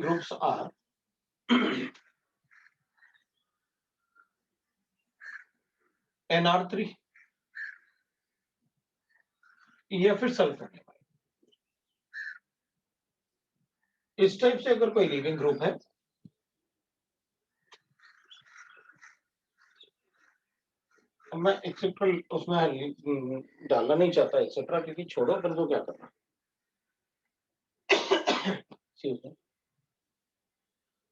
groups are NR3 या फिर सल्फर, इस टाइप से अगर कोई लीविंग ग्रुप है, मैं एक्सेट्रा उसमें डालना नहीं चाहता एक्सेट्रा, क्योंकि छोड़ो अपन को क्या करना।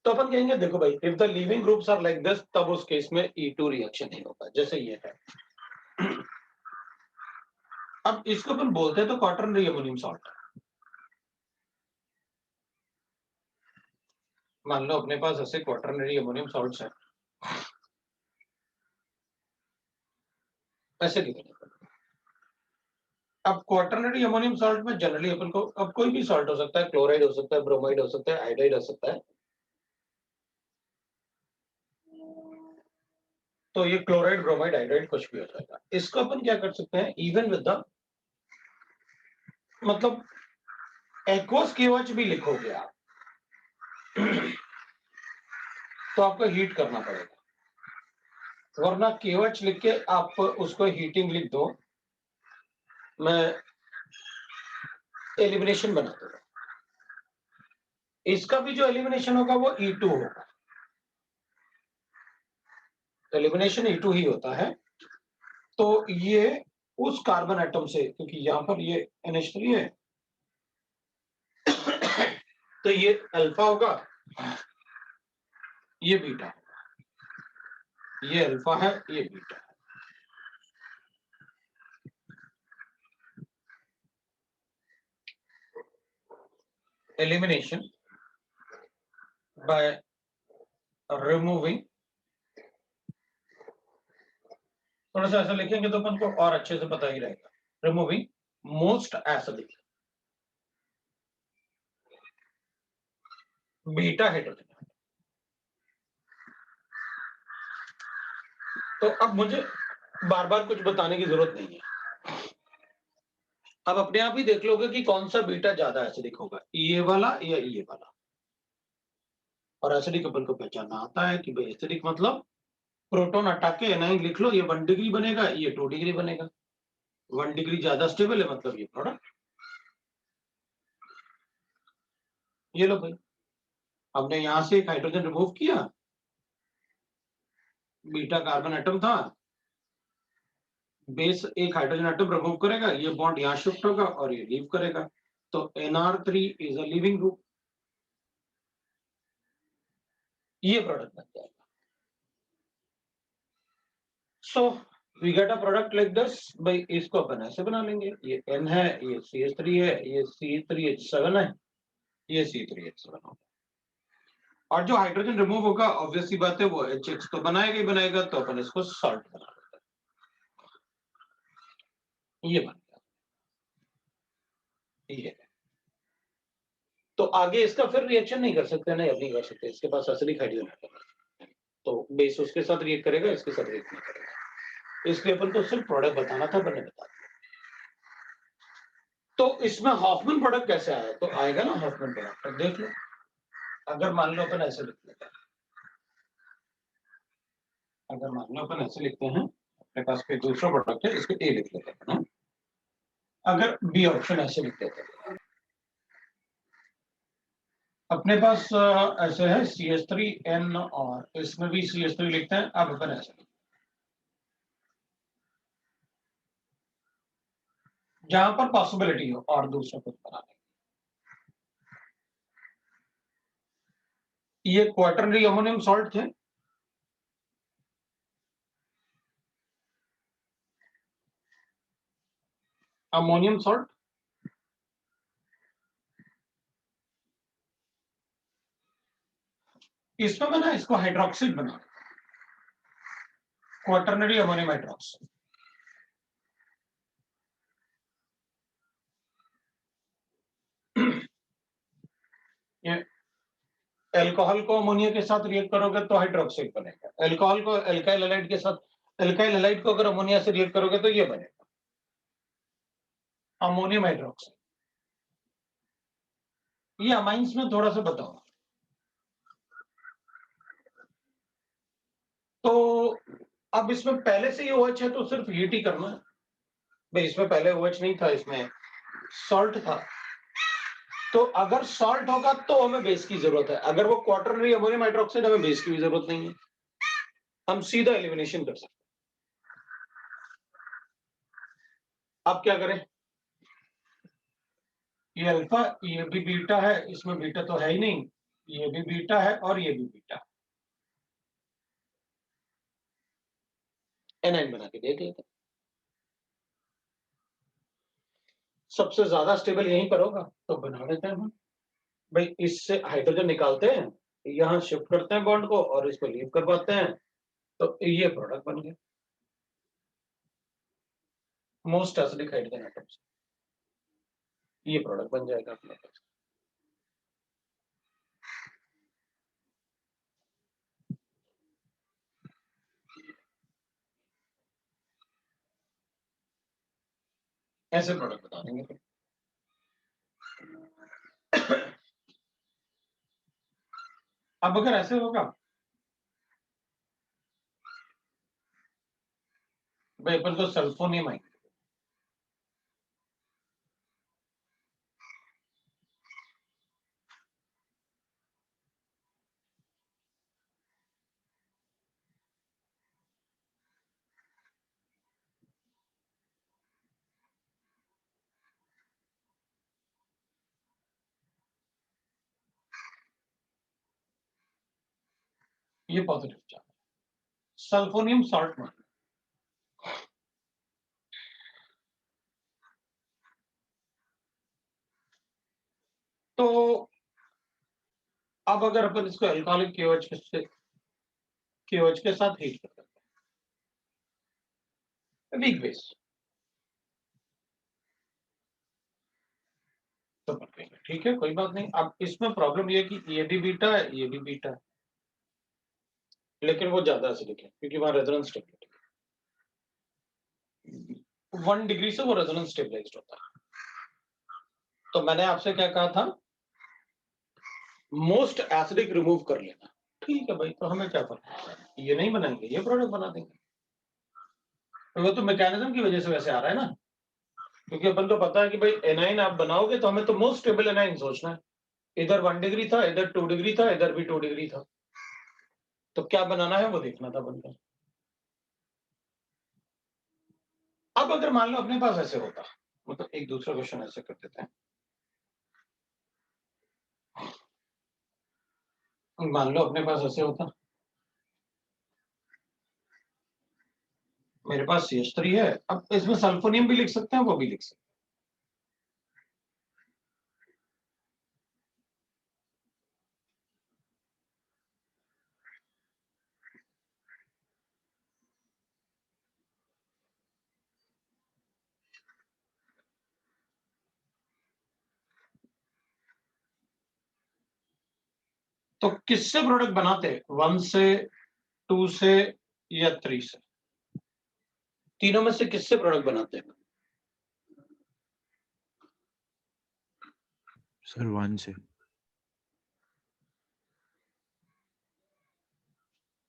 तो अपन कहेंगे देखो भाई, if the leaving groups are like this, तब उस केस में E2 रिएक्शन नहीं होगा, जैसे ये है। अब इसको अपन बोलते हैं तो क्वाटरनरी अमोनियम सॉल्ट, मान लो अपने पास ऐसे क्वाटरनरी अमोनियम सॉल्ट्स है, ऐसे लिखने हैं। अब क्वाटरनरी अमोनियम सॉल्ट में जनरली अपन को अब कोई भी सॉल्ट हो सकता है, क्लोराइड हो सकता है, ब्रोमाइड हो सकता है, आयोडाइड हो सकता है। तो ये क्लोराइड, ब्रोमाइड, आयोडाइड कुछ भी हो जाएगा। इसको अपन क्या कर सकते हैं, इवन विद द मतलब एक्वस केवच भी लिखोगे आप तो आपको हीट करना पड़ेगा, वरना केवच लिख के आप उसको हीटिंग लिख दो, मैं एलिमिनेशन बना दूंगा। इसका भी जो एलिमिनेशन होगा वो E2 होगा, एलिमिनेशन E2 ही होता है। तो ये उस कार्बन एटम से, क्योंकि यहां पर ये NH3 है तो ये अल्फा होगा, ये बीटा होगा, ये अल्फा है, ये बीटा है। एलिमिनेशन बाय रिमूविंग, थोड़ा सा ऐसा लिखेंगे तो अपन को और अच्छे से पता ही रहेगा। Removing most acidic beta hydrogen. तो अब मुझे बार बार कुछ बताने की जरूरत नहीं है, अब अपने आप ही देख लोगे कि कौन सा बीटा ज्यादा एसिडिक होगा, ये वाला या ये वाला। और एसिडिक अपन को पहचानना आता है कि भाई एसिडिक मतलब प्रोटॉन हटा के एनाइन लिख लो, ये 1 डिग्री बनेगा, ये 2 डिग्री बनेगा। 1 डिग्री ज्यादा स्टेबल है, मतलब ये प्रोडक्ट। ये लो भाई, हमने यहां से एक हाइड्रोजन रिमूव किया, बीटा कार्बन एटम था, बेस एक हाइड्रोजन एटम रिमूव करेगा, ये बॉन्ड यहां शिफ्ट होगा और ये लीव करेगा, तो NR3 is a leaving group, ये प्रोडक्ट बन जाएगा। So we get a product like this. भाई इसको अपन ऐसे बना लेंगे, ये N है, ये CH3 है, ये C3H7 है, ये C3H7 होगा। और जो हाइड्रोजन रिमूव होगा ऑब्वियस सी बात है वो HX तो बनाएगा ही बनाएगा, तो अपन इसको सॉल्ट बना लेते हैं, ये बन गया, ये है। तो आगे इसका फिर रिएक्शन नहीं कर सकते, नहीं अब नहीं कर सकते, इसके पास एसिडिक हाइड्रोजन है, तो बेस उसके साथ रिएक्ट करेगा, इसके साथ रिएक्ट नहीं करेगा। इसलिए अपन को सिर्फ प्रोडक्ट बताना था, मैंने बता दिया। तो इसमें हॉफमैन प्रोडक्ट कैसे आया, तो आएगा ना हॉफमैन प्रोडक्ट, तो देख लो। अगर मान लो अपन ऐसे लिख लेते हैं, अगर मान लो अपन ऐसे लिखते हैं, अपने पास कोई दूसरा प्रोडक्ट है, इसको ए लिख लेते हैं, अगर बी ऑप्शन ऐसे लिख देते हैं, अपने पास ऐसे है CH3N और इसमें भी CH3 लिखते हैं। अब अपन ऐसे जहां पर पॉसिबिलिटी हो और दूसरा कुछ बनाने की, ये क्वाटरनरी अमोनियम सॉल्ट थे, अमोनियम सॉल्ट, इसमें मैंने इसको हाइड्रोक्साइड बना, क्वाटरनरी अमोनियम हाइड्रोक्साइड। ये अल्कोहल को अमोनिया के साथ रिएक्ट करोगे तो हाइड्रोक्साइड बनेगा, अल्कोहल को अल्काइल हैलाइड के साथ, अल्काइल हैलाइड को अगर अमोनिया से रिएक्ट करोगे तो ये बनेगा अमोनियम हाइड्रोक्साइड। ये अमाइंस में थोड़ा सा बताओ। तो अब इसमें पहले से ये OH है तो सिर्फ हीट ही करना है भाई, इसमें पहले OH नहीं था, इसमें सॉल्ट था, तो अगर सॉल्ट होगा तो हमें बेस की जरूरत है, अगर वो क्वाटरनरी अमोनियम हाइड्रोक्साइड, हमें बेस की भी जरूरत नहीं है, हम सीधा एलिमिनेशन कर सकते हैं। अब क्या करें, ये अल्फा, ये भी बीटा है, इसमें बीटा तो है ही नहीं, ये भी बीटा है और ये भी बीटा, एनाइन बना के देख लेते हैं, सबसे ज्यादा स्टेबल यहीं पर होगा, तो बना लेते हैं हम भाई, इससे हाइड्रोजन निकालते हैं, यहाँ शिफ्ट करते हैं बॉन्ड को और इसको लीव करवाते हैं, तो ये प्रोडक्ट बन गया मोस्ट एसिडिक हाइड्रोजन एटम्स, ये प्रोडक्ट बन जाएगा अपने पास। ऐसे प्रोडक्ट बता देंगे फिर। अब अगर ऐसे होगा भाई अपन को सल्फोनियम आएंगे, ये पॉजिटिव चार्ज, सल्फोनियम सॉल्ट मान। तो अब अगर अपन इसको अल्कोहलिक KOH के साथ हीट कर देते हैं वीक बेस, तो बन गएगा, ठीक है कोई बात नहीं। अब इसमें प्रॉब्लम ये कि ये भी बीटा है, ये भी बीटा है, लेकिन वो ज्यादा एसिडिक है क्योंकि वहां रेजोनेंस स्टेबिलिटी 1 डिग्री से वो रेजोनेंस स्टेबलाइज्ड होता है। तो मैंने आपसे क्या कहा था, मोस्ट एसिडिक रिमूव कर लेना, ठीक है भाई। तो हमें क्या फर्क पड़ता है, ये नहीं बनाएंगे, ये प्रोडक्ट बना देंगे। तो वो तो मैकेनिज्म की वजह से वैसे आ रहा है ना, क्योंकि अपन को पता है कि भाई एनाइन आप बनाओगे तो हमें तो मोस्ट स्टेबल एनाइन सोचना है। इधर 1 डिग्री था, इधर 2 डिग्री था, इधर भी 2 डिग्री था, तो क्या बनाना है वो देखना था बनकर। अब अगर मान लो अपने पास ऐसे होता, मतलब एक दूसरा क्वेश्चन ऐसे कर देते हैं, मान लो अपने पास ऐसे होता, मेरे पास CH3 है, अब इसमें सल्फोनियम भी लिख सकते हैं, वो भी लिख सकते हैं। तो किससे प्रोडक्ट बनाते, 1 से, 2 से या 3 से, तीनों में से किससे प्रोडक्ट बनाते हैं? सर 1 से।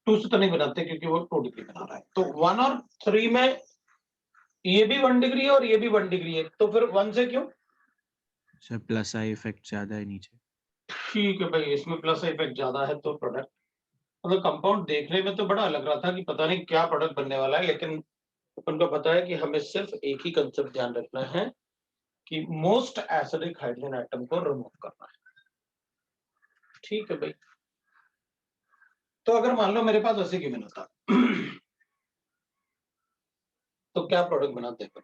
2 से तो नहीं बनाते क्योंकि वो 2 डिग्री बना रहा है। तो 1 और 3 में ये भी 1 डिग्री है और ये भी 1 डिग्री है, तो फिर 1 से क्यों? सर प्लस आई इफेक्ट ज्यादा है नीचे। ठीक है भाई, इसमें प्लस इफेक्ट ज्यादा है तो प्रोडक्ट, मतलब कंपाउंड देखने में तो बड़ा लग रहा था कि पता नहीं क्या प्रोडक्ट बनने वाला है, लेकिन अपन को पता है कि हमें सिर्फ एक ही कंसेप्ट ध्यान रखना है कि मोस्ट एसिडिक हाइड्रोजन एटम को रिमूव करना है, ठीक है भाई। तो अगर मान लो मेरे पास ऐसे गिवन होता तो क्या प्रोडक्ट बनाते हैं?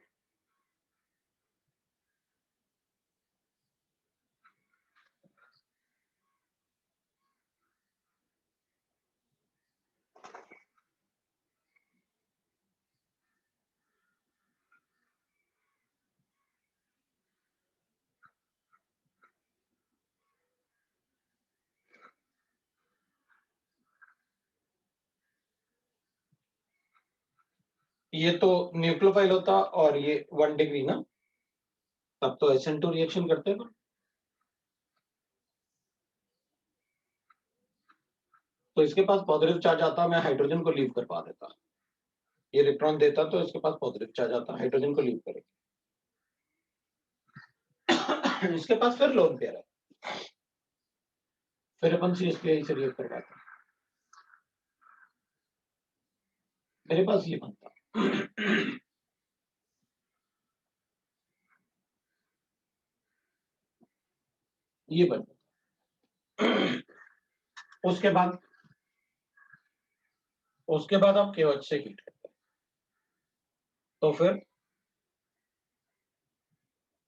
ये तो न्यूक्लियोफाइल होता और ये 1 डिग्री ना, तब तो SN2 रिएक्शन करते हैं। तो इसके पास पॉजिटिव चार्ज आता, मैं हाइड्रोजन को लीव करवा देता, ये इलेक्ट्रॉन देता तो इसके पास पॉजिटिव चार्ज आता, हाइड्रोजन को लीव करेगा। इसके पास फिर लोन पेयर है, फिर अपन CH3 से रिएक्ट करवाते हैं, मेरे पास ये बनता। ये बन, उसके बाद आप KOH से हीट करते हैं, तो फिर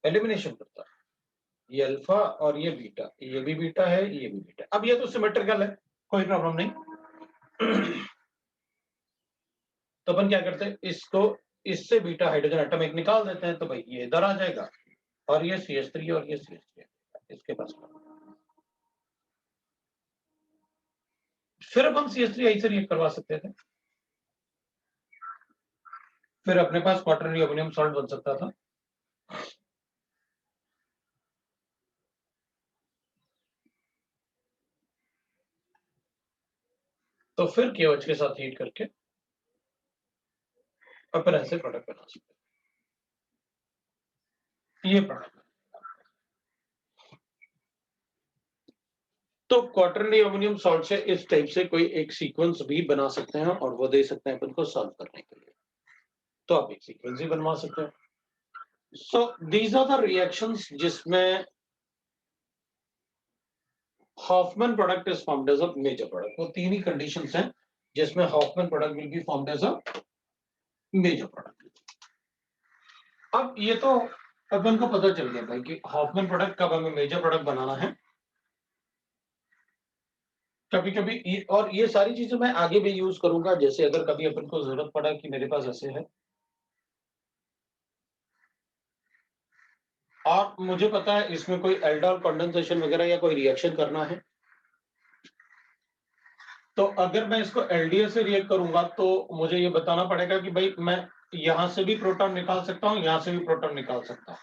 एलिमिनेशन करता है। ये अल्फा और ये बीटा, ये भी बीटा है, ये भी बीटा। अब ये तो सिमेट्रिकल है, कोई प्रॉब्लम नहीं। तो अपन क्या करते हैं, इसको इससे बीटा हाइड्रोजन एटम एक निकाल देते हैं, तो भाई ये इधर आ जाएगा और ये CH3 और ये CH3 इसके पास। फिर अब हम CH3 ऐसे रिएक्ट करवा सकते थे, फिर अपने पास क्वाटरनरी अमोनियम सॉल्ट बन सकता था। तो फिर KOH के साथ हीट करके अपन ऐसे प्रोडक्ट बना सकते हैं, ये प्रोडक्ट। तो क्वाटरनरी अमोनियम सॉल्ट से इस टाइप से कोई एक सीक्वेंस भी बना सकते हैं और वो दे सकते हैं अपन को सॉल्व करने के लिए। तो आप एक सीक्वेंस ही बनवा सकते हो। So these are the reactions जिसमें Hofmann product is formed as a major product. वो तीन ही कंडीशंस हैं जिसमें Hofmann product will be formed as a major product. अब ये तो अपन को पता चल गया भाई कि हॉफमैन प्रोडक्ट कब हमें मेजर प्रोडक्ट बनाना है। कभी कभी और ये सारी चीजें मैं आगे भी यूज करूंगा, जैसे अगर कभी अपन को जरूरत पड़ा कि मेरे पास ऐसे है और मुझे पता है इसमें कोई एल्डोल कंडेंसेशन वगैरह या कोई रिएक्शन करना है, तो अगर मैं इसको एलडीए से रिएक्ट करूंगा तो मुझे ये बताना पड़ेगा कि भाई मैं यहां से भी प्रोटॉन निकाल सकता हूं, यहां से भी प्रोटॉन निकाल सकता हूं।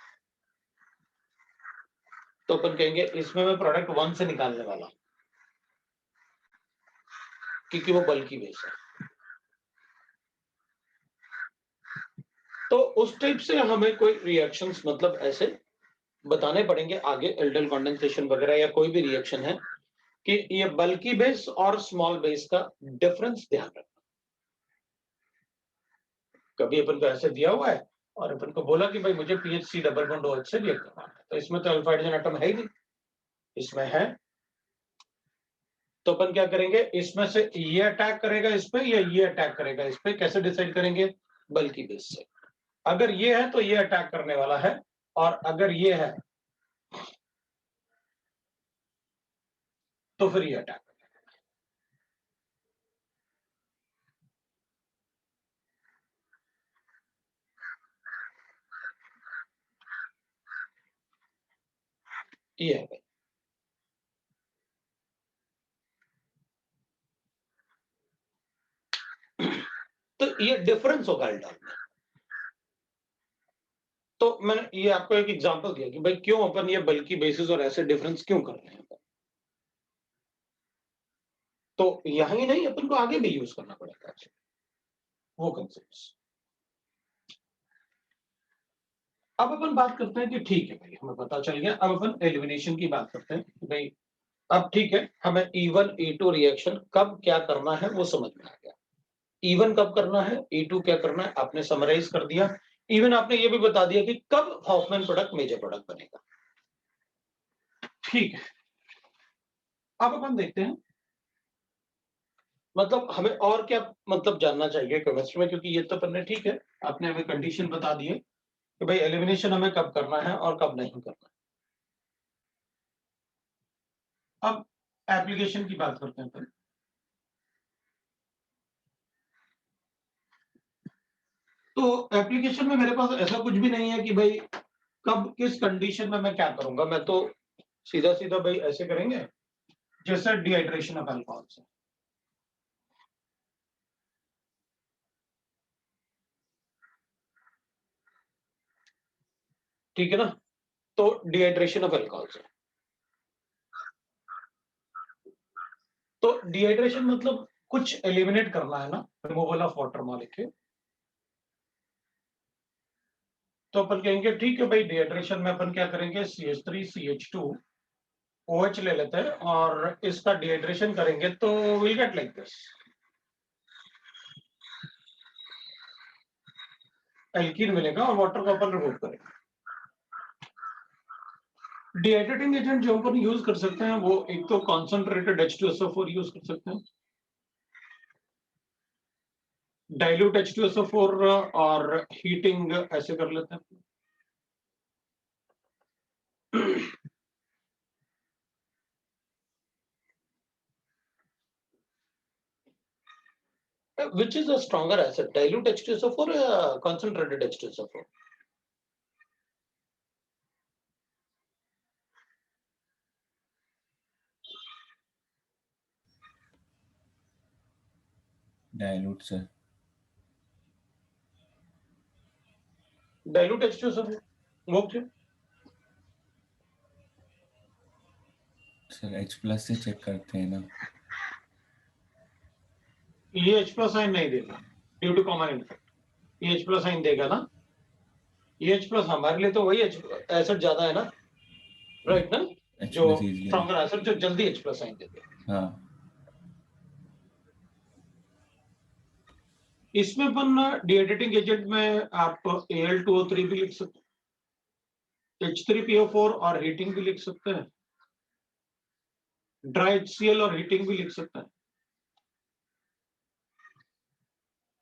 तो अपन कहेंगे इसमें मैं प्रोडक्ट 1 से निकालने वाला हूं क्योंकि वो बल्कि बेस है। तो उस टाइप से हमें कोई रिएक्शंस मतलब ऐसे बताने पड़ेंगे आगे, एल्डोल कंडेंसेशन वगैरह या कोई भी रिएक्शन है कि ये बल्कि बेस और स्मॉल बेस का डिफरेंस ध्यान रखना। कभी अपन को ऐसे दिया हुआ है और अपन को बोला कि भाई मुझे PHC डबल बॉन्ड OH से रिएक्ट करना है, तो इसमें तो अल्फा हाइड्रोजन एटम है ही नहीं, इसमें है। तो अपन क्या करेंगे, इसमें से ये अटैक करेगा इस पे या ये अटैक करेगा इस पे, कैसे डिसाइड करेंगे? बल्कि बेस से। अगर ये है तो ये अटैक करने वाला है, और अगर ये है तो फिर ये अटैक। ये है। तो ये डिफरेंस होगा एल्डोल में। तो मैंने ये आपको एक एग्जांपल दिया कि भाई क्यों अपन ये बल्कि बेसिस और ऐसे डिफरेंस क्यों कर रहे हैं। तो यहां ही नहीं, अपन को आगे भी यूज करना पड़ेगा वो कंसेप्ट्स। अब अपन बात करते हैं कि ठीक है भाई हमें पता चल गया, अब अपन एलिमिनेशन की बात करते हैं कि भाई अब ठीक है हमें E1 E2 रिएक्शन कब क्या करना है वो समझ में आ गया। E1 कब करना है, E2 क्या करना है, आपने समराइज कर दिया। इवन आपने ये भी बता दिया कि कब हॉफमैन प्रोडक्ट मेजर प्रोडक्ट बनेगा। ठीक है, अब अपन देखते हैं मतलब हमें और क्या मतलब जानना चाहिए केमिस्ट्री में, क्योंकि ये तो अपन ने ठीक है आपने हमें कंडीशन बता दी है कि भाई एलिमिनेशन हमें कब करना है और कब नहीं करना है। अब एप्लीकेशन की बात करते हैं फिर। तो एप्लीकेशन में मेरे पास ऐसा कुछ भी नहीं है कि भाई कब किस कंडीशन में मैं क्या करूंगा, मैं तो सीधा सीधा भाई ऐसे करेंगे जैसे डिहाइड्रेशन ऑफ अल्कोहल से। ठीक है ना, तो डिहाइड्रेशन ऑफ अल्कोहल से। तो डिहाइड्रेशन मतलब कुछ एलिमिनेट करना है ना, रिमूवल ऑफ वाटर मॉलिक्यूल। तो अपन कहेंगे ठीक है भाई डिहाइड्रेशन में अपन क्या करेंगे, CH3 CH2 OH ले लेते हैं और इसका डिहाइड्रेशन करेंगे तो will get like this. Alkene मिलेगा और वाटर को अपन रिमूव करेंगे। डिहाइड्रेटिंग एजेंट जो अपन यूज कर सकते हैं वो एक तो कॉन्सेंट्रेटेड H2SO4 यूज कर सकते हैं, डाइल्यूट H2SO4 और हीटिंग ऐसे कर लेते हैं। Which is a stronger acid, dilute H2SO4 or concentrated H2SO4? Dilute sir. Dilute H2SO4. वो क्यों? सर H प्लस से चेक करते हैं ना. ये H प्लस आइन नहीं देगा ड्यू टू कॉमन इफेक्ट. ये H प्लस आइन देगा ना. ये H प्लस हमारे लिए तो वही एसिड ज्यादा है ना, राइट ना, H जो प्लस easily. स्ट्रॉन्गर एसिड जो जल्दी H प्लस आइन देते हैं. हाँ. इसमें अपन डिएडेटिंग एजेंट में आप Al2O3 भी लिख सकते हैं, H3PO4 और हीटिंग भी लिख सकते हैं, ड्राई HCl और हीटिंग भी लिख सकते हैं,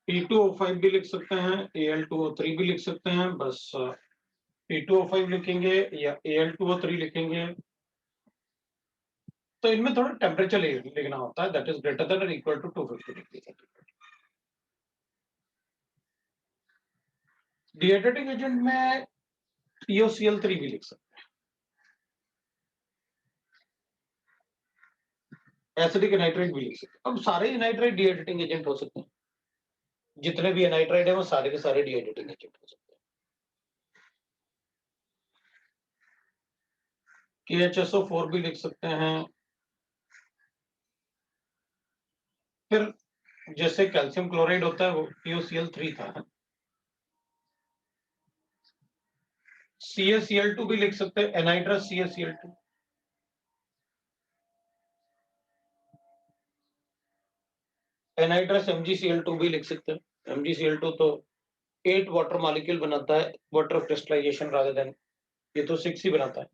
P2O5 भी लिख सकते हैं, Al2O3 भी लिख सकते हैं. बस P2O5 लिखेंगे या Al2O3 लिखेंगे तो इनमें थोड़ा टेम्परेचर लिखना होता है, दैट इज ग्रेटर देन और equal to 250 degree centigrade. Dehydrating agent में POCl3 भी लिख सकते हैं, एसिडिक एनाइट्राइड भी लिख सकते हैं. अब सारे एनाइट्राइड डिएडेटिंग एजेंट हो सकते हैं, जितने भी एनाइट्राइड है वो सारे के सारे डिएडेटिंग एजेंट हो सकते हैं. KHSO4 भी लिख सकते हैं. फिर जैसे कैल्शियम क्लोराइड होता है वो POCl3 था. CaCl2 भी लिख सकते हैं, एनाइड्रस CaCl2. एनाइड्रस MgCl2 भी लिख सकते हैं. MgCl2 तो 8 वाटर मॉलिक्यूल बनाता है, वाटर क्रिस्टलाइजेशन रादर देन, ये तो 6 ही बनाता है.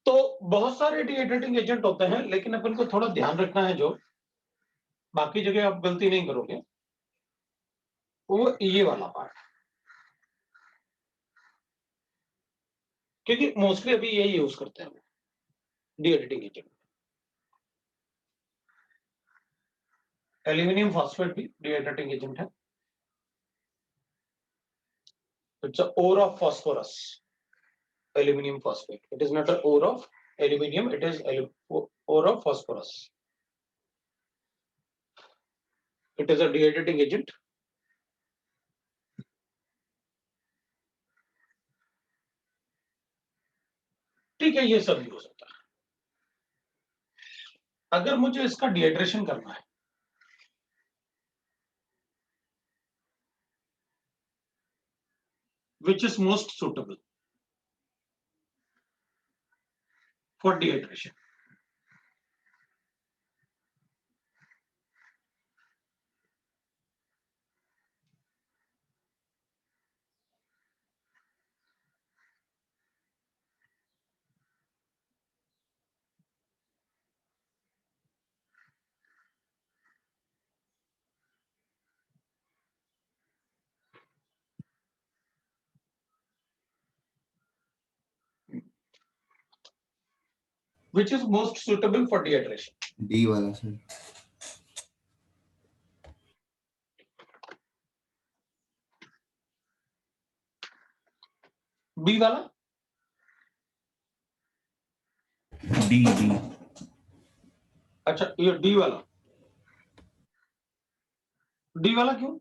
तो बहुत सारे डिहाइड्रेटिंग एजेंट होते हैं, लेकिन अपन को थोड़ा ध्यान रखना है, जो बाकी जगह आप गलती नहीं करोगे वो ये वाला पार्ट, क्योंकि मोस्टली अभी यही यूज करते हैं डिहाइड्रेटिंग एजेंट. एल्यूमिनियम फॉस्फेट भी डिहाइड्रेटिंग एजेंट है. It's a ore of phosphorus, aluminum phosphate. It is not an ore of aluminium, it is ore of phosphorus. It is a dehydrating agent. ठीक है, ये सब यूज होता है. अगर मुझे इसका डिहाइड्रेशन करना है, which is most suitable for dehydration? Which is most suitable for dehydration? D वाला सर. B वाला? D. अच्छा, ये D वाला. D वाला क्यों?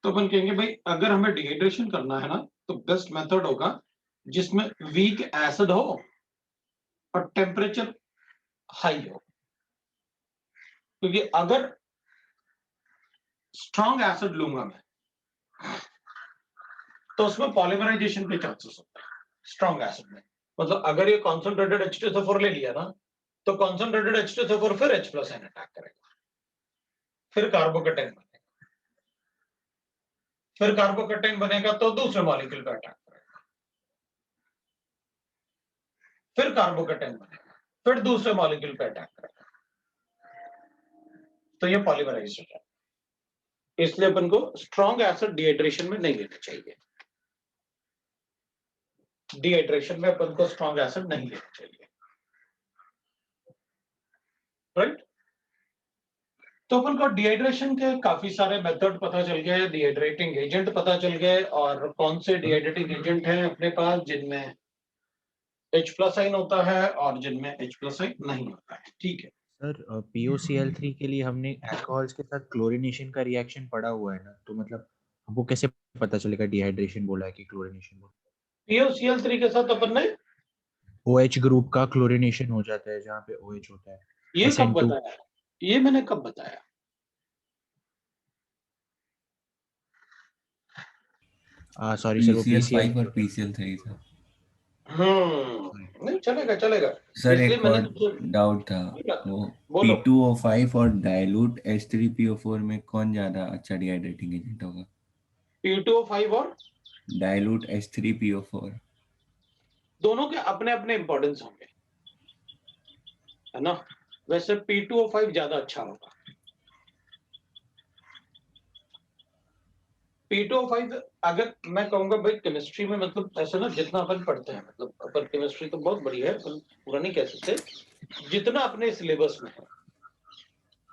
तो अपन कहेंगे भाई अगर हमें डिहाइड्रेशन करना है ना, तो बेस्ट मेथड होगा जिसमें वीक एसिड हो और टेम्परेचर हाई हो. क्योंकि अगर स्ट्रॉन्ग एसिड लूंगा मैं तो उसमें पॉलीमराइजेशन के चांसेस होते हैं स्ट्रॉन्ग एसिड में. मतलब अगर ये कॉन्सेंट्रेटेड H2SO4 ले लिया ना, तो कॉन्सेंट्रेटेड H2SO4 फिर H प्लस आयन अटैक करेगा, फिर कार्बोकेटाइन बनेगा, फिर कार्बोकेटाइन बनेगा तो दूसरे मॉलिक्यूल पे अटैक करेगा, फिर कार्बोकेटाइन बनेगा, फिर दूसरे मॉलिक्यूल पे अटैक करेगा. तो ये पॉलीमराइज हो जाएगा. इसलिए अपन को स्ट्रॉन्ग एसिड डिहाइड्रेशन में नहीं लेना चाहिए। डिहाइड्रेशन में अपन को स्ट्रॉन्ग एसिड नहीं लेना चाहिए, राइट। तो अपन को डिहाइड्रेशन के काफी सारे मेथड पता चल गए, डिहाइड्रेटिंग एजेंट पता चल गए, और कौन से डिहाइड्रेटिंग एजेंट हैं अपने पास जिनमें H+ आइन होता है और जिनमें H+ आइन नहीं होता है, ठीक है। सर POCl3 के लिए हमने अल्कोहल्स के साथ क्लोरीनेशन का रिएक्शन पढ़ा हुआ है ना, तो मतलब हमको कैसे पता चलेगा डिहाइड्रेशन बोला है कि क्लोरीनेशन बोला? POCl3 के साथ अपन ने OH ग्रुप का क्लोरीनेशन हो जाता है जहाँ पे OH होता है। ये कब SN2 बताया? ये मैंने कब बताया? सॉरी सर, वो PCl5 और PCl PCl3 था। नहीं चलेगा चलेगा, सर इसलिए एक मैंने और तुमसे डाउट था, वो बोलो। P2O5 और डाइल्यूट H3PO4 में कौन ज्यादा अच्छा डिहाइड्रेटिंग एजेंट होगा? P2O5 और डाइल्यूट H3PO4। दोनों के अपने अपने इंपॉर्टेंस होंगे, है ना। वैसे P2O5 ज्यादा अच्छा होगा। P2O5 अगर मैं कहूंगा भाई केमिस्ट्री में, मतलब ऐसे ना जितना अपन पढ़ते हैं, मतलब अपन केमिस्ट्री तो बहुत बड़ी है, अपन पूरा नहीं कह सकते, जितना अपने सिलेबस में है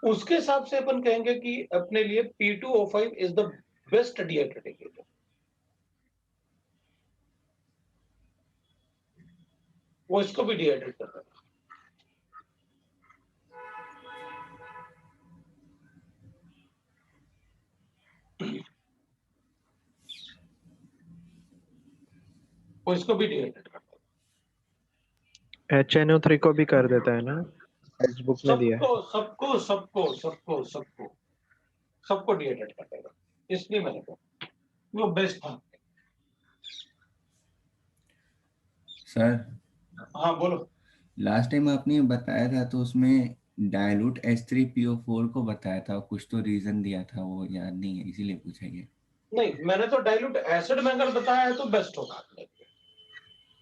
उसके हिसाब से अपन कहेंगे कि अपने लिए P2O5 is the best dehydrating agent. वो इसको भी डिहाइड्रेट कर रहा है। वो इसको भी डिहाइड्रेट करता है। HNO3 को भी कर देता है ना, टेक्स्ट बुक में दिया है। सबको सबको सबको सबको सबको सबको डिहाइड्रेट कर देगा, इसलिए मैंने कहा वो बेस्ट था। सर हाँ बोलो। लास्ट टाइम आपने बताया था तो उसमें डाइल्यूट H3PO4 को बताया था, कुछ तो रीजन दिया था, वो याद नहीं है इसीलिए पूछा ये। नहीं, मैंने तो डाइल्यूट एसिड में अगर बताया है तो बेस्ट होगा आपने।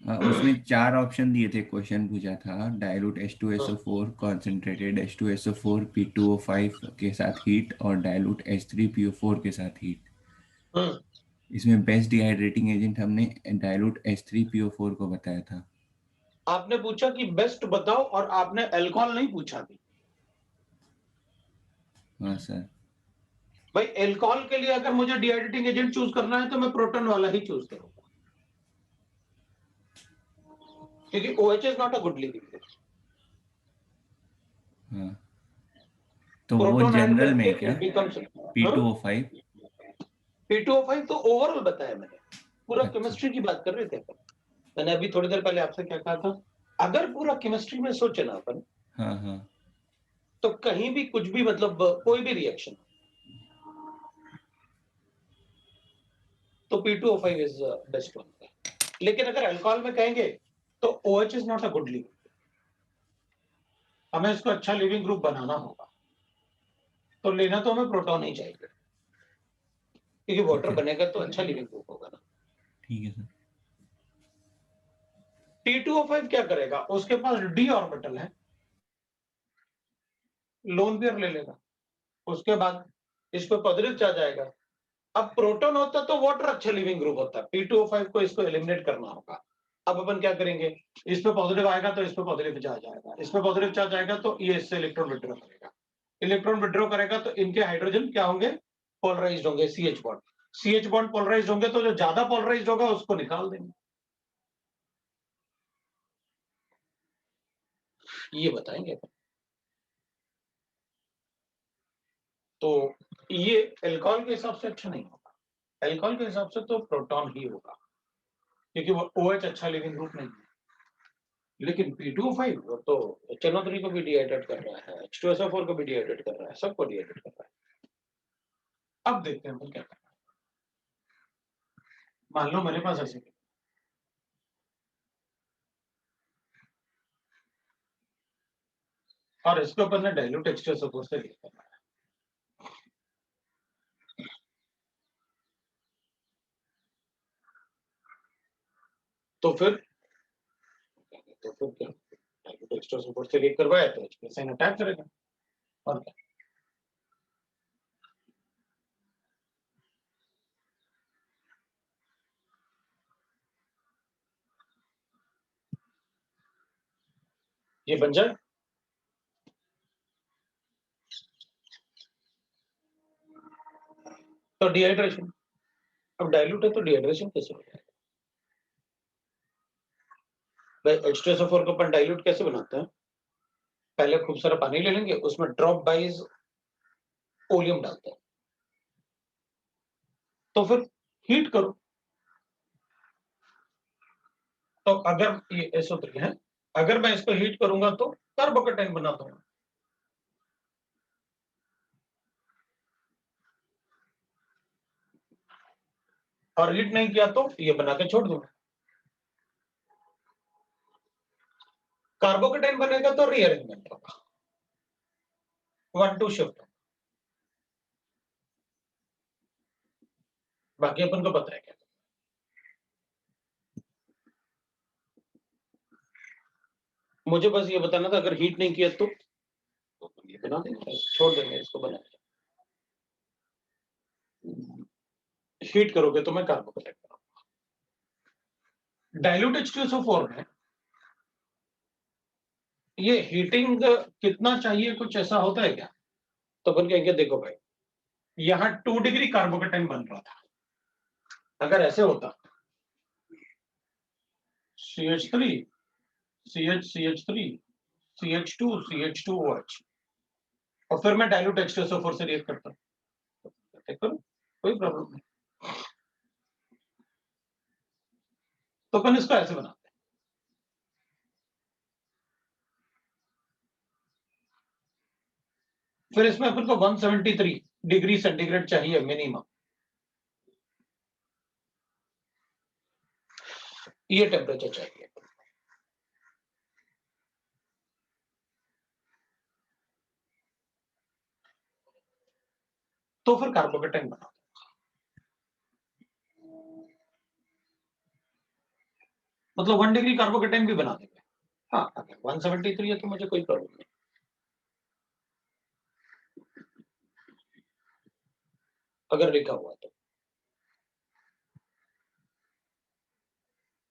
उसमें 4 ऑप्शन दिए थे, क्वेश्चन पूछा था dilute H2SO4, concentrated H2SO4 P2O5 के साथ हीट और डाइल्यूट H3PO4 के साथ हीट। हम्म, इसमें बेस्ट डिहाइड्रेटिंग एजेंट हमने डाइल्यूट H3PO4 को बताया था। आपने पूछा कि बेस्ट बताओ और आपने अल्कोहल नहीं पूछा थी। हाँ सर। भाई अल्कोहल के लिए अगर मुझे डिहाइड्रेटिंग एजेंट चूज करना है तो मैं प्रोटॉन वाला ही चूज करूंगा, क्योंकि OH is not a good living. हाँ तो वो प्रोटॉन ऐड जनरल में करके क्या इट बिकम्स P2O5? P2O5 तो ओवरऑल बताया मैंने, पूरा अच्छा। केमिस्ट्री की बात कर रहे थे अपन। मैंने अभी थोड़ी देर पहले आपसे क्या कहा था, अगर पूरा केमिस्ट्री में सोचे ना अपन, हाँ हाँ तो कहीं भी कुछ भी, मतलब कोई भी रिएक्शन, तो P2O5 इज बेस्ट वन। लेकिन अगर अल्कोहल में कहेंगे तो OH is not a good living, हमें इसको अच्छा लिविंग ग्रुप बनाना होगा, तो लेना तो हमें प्रोटॉन ही चाहिए, क्योंकि वाटर ठीक है। बनेगा तो अच्छा लिविंग ग्रुप होगा ना। ठीक है सर। P2O5 क्या करेगा, उसके पास D ऑर्बिटल है, लोन पेयर ले लेगा, उसके बाद इस पे पॉजिटिव चार्ज आएगा। अब प्रोटॉन होता तो वाटर अच्छा लिविंग ग्रुप होता, P2O5 को इसको एलिमिनेट करना होगा। अब अपन क्या करेंगे, इस पे पॉजिटिव आएगा तो इस पे पॉजिटिव चार्ज आएगा, इस पे पॉजिटिव चार्ज आएगा तो ये इससे इलेक्ट्रॉन विड्रॉ करेगा, इलेक्ट्रॉन विड्रॉ करेगा तो इनके हाइड्रोजन क्या होंगे, पोलराइज्ड होंगे, CH bond, CH bond polarised होंगे, तो जो ज्यादा पोलराइज्ड होगा उसको निकाल देंगे। ये बताएंगे अपन। तो ये एल्कोहल के हिसाब से अच्छा नहीं होगा, एल्कोहल के हिसाब से तो प्रोटॉन ही होगा, क्योंकि वो OH अच्छा लिविंग ग्रुप नहीं है। लेकिन P2O5 वो तो HNO3 को भी डिहाइड्रेट कर रहा है, H2SO4 को भी डिहाइड्रेट कर रहा है, सबको डिहाइड्रेट कर रहा है। अब देखते हैं हम क्या करना है। मान लो मेरे पास ऐसे, और इसको अपन ने डाइल्यूट H2SO4 से लिया करना है, तो फिर क्या, डाइल्यूट H2SO4 से लीक करवाया तो H+ अटैक करेगा, और क्या। ये बन जाए। तो डिहाइड्रेशन, अब डाइल्यूट है तो डिहाइड्रेशन कैसे हो जाएगा? भाई H2SO4 को अपन डाइल्यूट कैसे बनाते हैं? पहले खूब सारा पानी ले लेंगे, उसमें ड्रॉप वाइज ओलियम डालते हैं, तो फिर हीट करो। तो अगर ये SO3 है, अगर मैं इसको हीट करूंगा तो कार्बोकेटाइन बना दूंगा। और हीट नहीं किया तो ये बना के छोड़ दूंगा। कार्बोकेटाइन बनेगा तो रीअरेंजमेंट होगा, 1-2 शिफ्ट। बाकी अपन को पता है क्या। मुझे बस ये बताना था, अगर हीट नहीं किया तो ये बना देंगे, छोड़ देंगे इसको बना। हीट करोगे तो मैं कार्बोकेटाइन बनाऊंगा। डाइल्यूट H2SO4 में ये हीटिंग कितना चाहिए, कुछ ऐसा होता है क्या? तो अपन कहेंगे देखो भाई, यहाँ 2 डिग्री कार्बोकेटाइन बन रहा था, अगर ऐसे होता CH3 CH3 CH2 CH2OH और फिर मैं डाइल्यूट H2SO4 से रिएक्ट करता, कोई प्रॉब्लम नहीं। तो अपन इसको ऐसे बनाते हैं, फिर इसमें अपन को 173 डिग्री सेंटीग्रेड चाहिए मिनिमम। ये टेम्परेचर चाहिए। तो फिर कार्बोकेटाइन बना, मतलब 1 डिग्री कार्बोकेटाइन भी बना देंगे। हाँ, अगर 173 है तो मुझे कोई प्रॉब्लम नहीं। अगर लिखा हुआ तो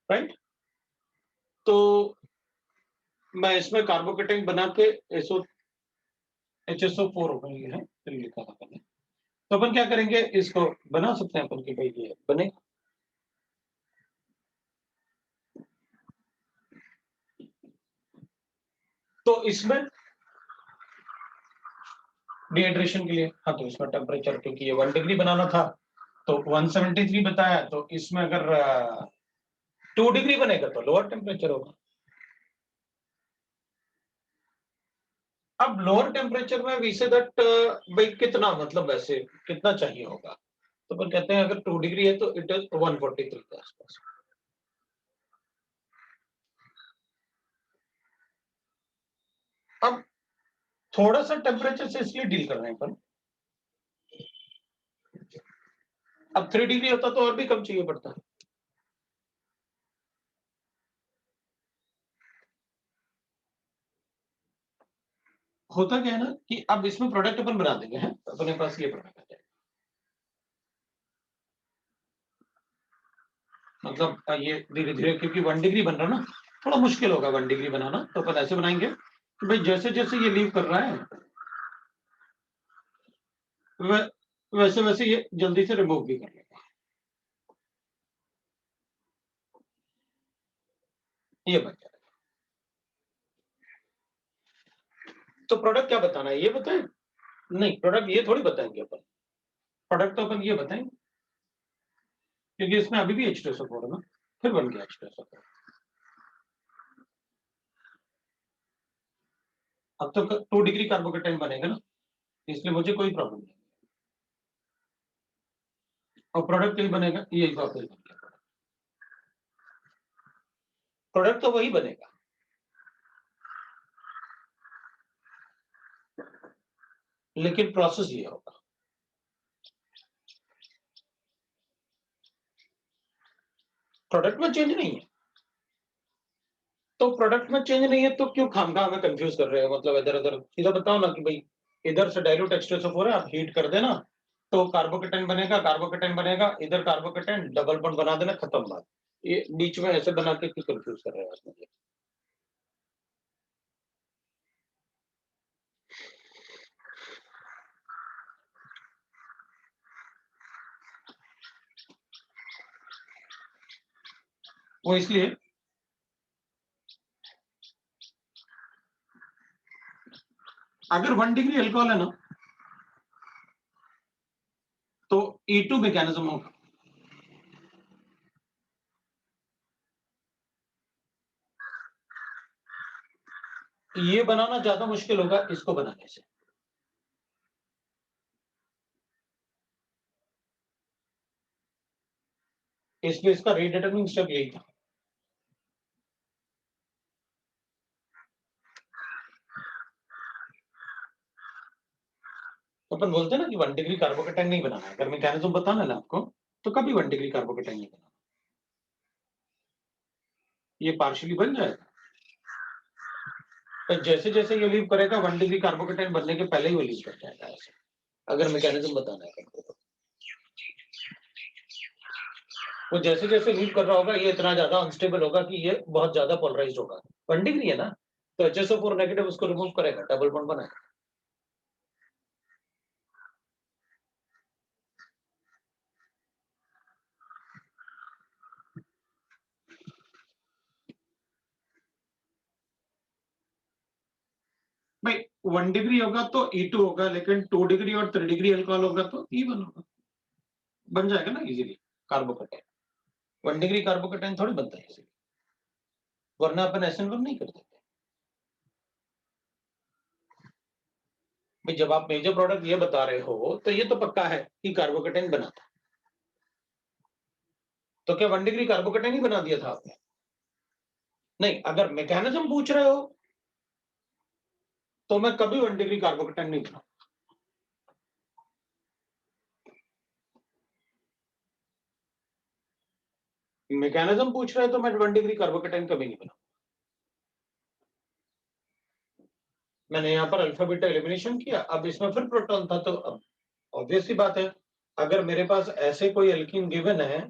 राइट। तो मैं इसमें कार्बोकेटाइन बना के HSO4 ये है, लिखा था मैंने। तो अपन क्या करेंगे, इसको बना सकते हैं अपन की भाई, ये बनेगा। तो इसमें डिहाइड्रेशन के लिए, हाँ तो इसमें टेम्परेचर, क्योंकि ये 1 डिग्री बनाना था तो 173 बताया, तो इसमें अगर 2 डिग्री बनेगा तो लोअर टेम्परेचर होगा। अब लोअर टेम्परेचर में वी से दैट भाई कितना, मतलब वैसे कितना चाहिए होगा, तो अपन कहते हैं अगर 2 डिग्री है तो इट इज 143 के आसपास। अब थोड़ा सा टेम्परेचर से इसलिए डील कर रहे हैं अपन, अब 3 डिग्री होता तो और भी कम चाहिए पड़ता है। होता क्या है ना कि अब इसमें प्रोडक्ट अपन बना देंगे हैं, तो अपने पास ये प्रोडक्ट आ जाएगा। मतलब ये धीरे धीरे, क्योंकि 1 डिग्री बन रहा ना, थोड़ा मुश्किल होगा 1 डिग्री बनाना, तो अपन ऐसे बनाएंगे कि भाई जैसे जैसे ये लीव कर रहा है वैसे वैसे ये जल्दी से रिमूव भी कर लेगा। ये बन जाएगा। तो प्रोडक्ट क्या बताना है, ये बताएं? नहीं, प्रोडक्ट ये थोड़ी बताएंगे अपन, प्रोडक्ट तो अपन ये बताएंगे, क्योंकि इसमें अभी भी H2SO4 है ना, फिर बन गया H2SO4। अब तो 2 डिग्री कार्बोकेटाइन बनेगा ना, इसलिए मुझे कोई प्रॉब्लम नहीं। और प्रोडक्ट यही बनेगा, यही वापस बन गया। प्रोडक्ट तो वही बनेगा, लेकिन प्रोसेस ये होगा। प्रोडक्ट में चेंज नहीं है, तो प्रोडक्ट में चेंज नहीं है तो क्यों खामखा हमें कंफ्यूज कर रहे हो, मतलब इधर उधर सीधा बताओ ना कि भाई इधर से डाइल्यूट H2SO4 है, आप हीट कर देना तो कार्बोकेटाइन बनेगा, कार्बोकेटाइन बनेगा, इधर कार्बोकेटाइन डबल बॉन्ड बना देना, खत्म बात। ये बीच में ऐसे बना के क्यों कंफ्यूज कर रहे हो आप मुझे? वो इसलिए अगर 1 डिग्री अल्कोहल है ना तो E2 मैकेनिज्म होगा। ये बनाना ज्यादा मुश्किल होगा इसको बनाने से। इसलिए इसका रीडिटरमिनिंग स्टेप यही था। तो अपन बोलते हैं ना कि 1 डिग्री कार्बोकेटाइन नहीं बनाना है। अगर मैकेनिज्म बताना है ना आपको तो कभी 1 डिग्री कार्बोकेटाइन नहीं बनाना। ये पार्शियली बन जाएगा तो जैसे जैसे ये लीव करेगा 1 डिग्री कार्बोकेटाइन बनने के पहले ही वो लीव कर जाएगा ऐसे, अगर मैकेनिज्म बताना है आपको तो। वो जैसे जैसे लीव कर रहा होगा ये इतना ज्यादा अनस्टेबल होगा कि ये बहुत ज्यादा पोलराइज्ड होगा। 1 डिग्री है ना तो HSO4 नेगेटिव उसको रिमूव करेगा, डबल बॉन्ड बनाएगा। भाई 1 डिग्री होगा तो E2 होगा, लेकिन 2 डिग्री और 3 डिग्री अल्कोहल होगा तो E1 होगा। बन जाएगा ना इजीली कार्बोकेटाइन। 1 डिग्री कार्बोकेटाइन थोड़ी बनता है इजीली, वरना अपन SN1 नहीं कर देते। भाई जब आप मेजर प्रोडक्ट ये बता रहे हो तो ये तो पक्का है कि कार्बोकेटाइन बना था। तो क्या 1 डिग्री कार्बोकेटाइन ही बना दिया था आपने? नहीं, अगर मैकेनिज्म पूछ रहे हो तो मैं कभी 1 डिग्री कार्बोकेटाइन नहीं बना। मैकेनिज्म पूछ रहे हो तो मैं 1 डिग्री कार्बोकेटाइन कभी नहीं बना। मैंने यहाँ पर अल्फा बीटा एलिमिनेशन किया, अब इसमें फिर प्रोटॉन था तो अब ऑब्वियस सी बात है अगर मेरे पास ऐसे कोई एल्कीन गिवन है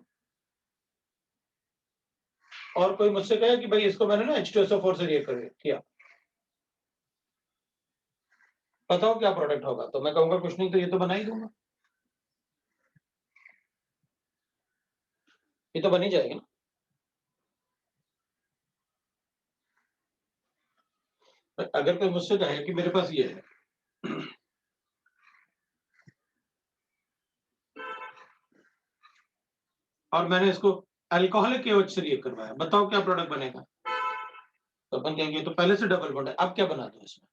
और कोई मुझसे कहे कि भाई इसको मैंने ना H2SO4 से रिएक्ट किया, बताओ क्या प्रोडक्ट होगा, तो मैं कहूंगा कुछ नहीं तो ये तो बना ही दूंगा, ये तो बन ही जाएगा ना। अगर कोई मुझसे कहे कि मेरे पास ये है और मैंने इसको अल्कोहलिक KOH से रिएक्ट करवाया, बताओ क्या प्रोडक्ट बनेगा, तो अपन कहेंगे तो पहले से डबल बॉन्ड है, अब क्या बना दूं इसमें,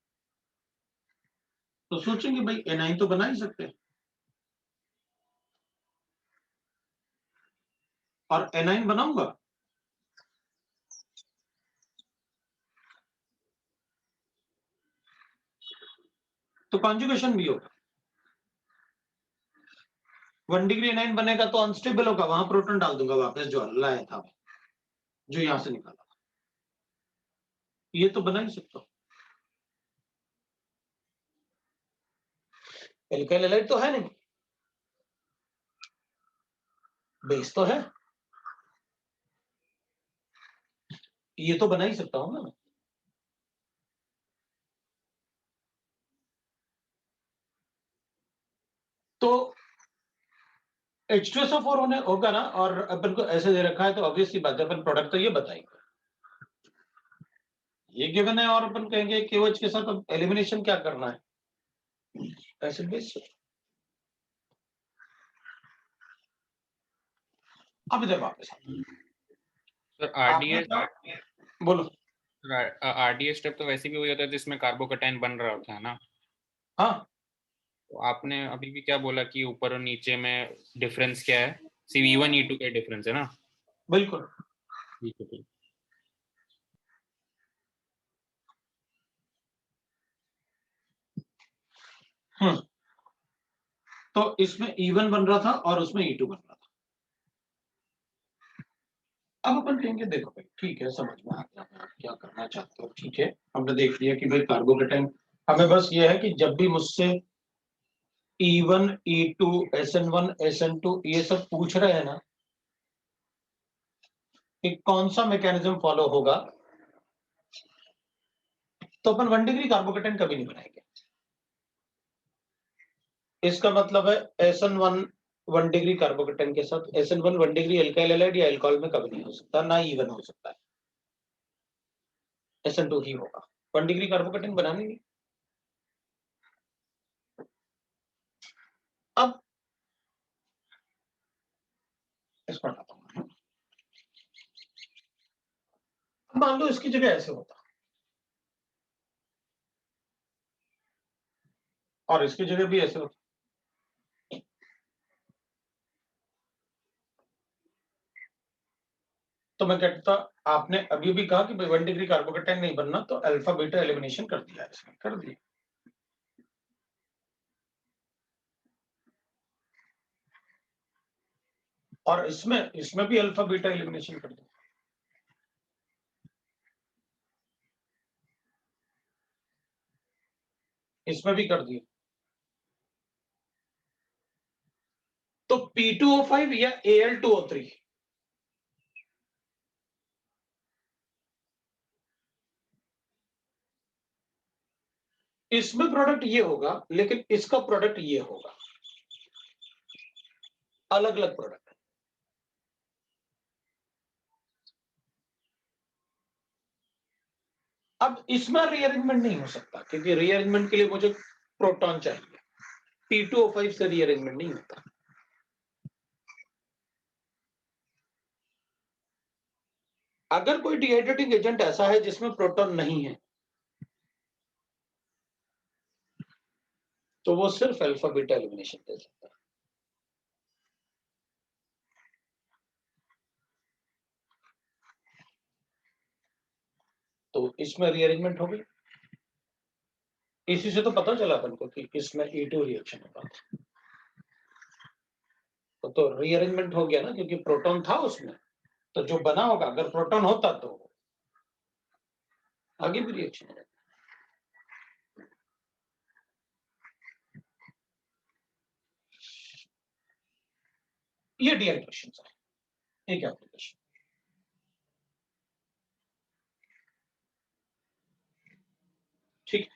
तो सोचेंगे भाई एनाइन तो बना ही सकते हैं और एनाइन बनाऊंगा तो कॉन्जुगेशन भी होगा। 1 डिग्री एनाइन बनेगा तो अनस्टेबल होगा, वहां प्रोटॉन डाल दूंगा वापस जो लाया था, जो यहां से निकाला था, ये तो बना ही सकता हूं। एल्काइल हैलाइड तो है नहीं, बेस तो है, ये तो बना ही सकता हूं ना मैं। तो H2SO4 होने होगा ना, और अपन को ऐसे दे रखा है तो ऑब्वियस सी बात है अपन प्रोडक्ट तो ये बताएंगे, ये गिवन है और अपन कहेंगे KOH के साथ अब एलिमिनेशन क्या करना है, एसिड बेस। अब इधर वापस सर आपने RDS क्या बोलो। RDS स्टेप तो वैसे भी वही होता है जिसमें कार्बोकेटाइन बन रहा होता है ना। हाँ तो आपने अभी भी क्या बोला कि ऊपर और नीचे में डिफरेंस क्या है, सिर्फ E1 E2 का डिफरेंस है ना। बिल्कुल। ठीक है ठीक। तो इसमें E1 बन रहा था और उसमें E2 बन रहा था। अब अपन कहेंगे देखो भाई ठीक है, समझ में आ गया आप क्या करना चाहते हो, ठीक है हमने देख लिया कि भाई कार्बोकेटाइन, हमें बस ये है कि जब भी मुझसे E1 E2 SN1 SN2 ये सब पूछ रहे हैं ना कि कौन सा मैकेनिज्म फॉलो होगा, तो अपन 1 डिग्री कार्बोकेटाइन कभी नहीं बनाएंगे। इसका मतलब है SN1 1 डिग्री कार्बोकेटाइन के साथ SN1 1 डिग्री एल्काइल हैलाइड या अल्कोहल में कभी नहीं हो सकता, ना इवन हो सकता है, SN2 ही होगा। 1 डिग्री कार्बोकेटाइन बनाने नहीं। अब इसको हटाता हूं। मान लो इसकी जगह ऐसे होता और इसकी जगह भी ऐसे होता, तो मैं कहता, आपने अभी भी कहा कि 1 डिग्री कार्बोकेटाइन नहीं बनना, तो अल्फा बीटा एलिमिनेशन कर दिया, इसमें कर दिया। और इसमें भी अल्फा बीटा एलिमिनेशन कर दिया। इसमें भी कर दिया। तो P2O5 या Al2O3, इसमें प्रोडक्ट ये होगा, लेकिन इसका प्रोडक्ट ये होगा, अलग अलग प्रोडक्ट। अब इसमें रीअरेंजमेंट नहीं हो सकता, क्योंकि रीअरेंजमेंट के लिए मुझे प्रोटॉन चाहिए। P2O5 से रीअरेंजमेंट नहीं होता। अगर कोई डिहाइड्रेटिंग एजेंट ऐसा है जिसमें प्रोटॉन नहीं है, तो वो सिर्फ अल्फा बीटा एलिमिनेशन दे सकता है। तो इसमें रीअरेंजमेंट हो गई। इसी से तो पता चला अपन को कि इसमें E2 रिएक्शन होगा। तो रीअरेंजमेंट हो गया ना, क्योंकि प्रोटॉन था उसमें, तो जो बना होगा, अगर प्रोटॉन होता तो आगे भी रिएक्शन हो जाता। ये डिहाइड्रेशन है, एक एप्लीकेशन। ठीक।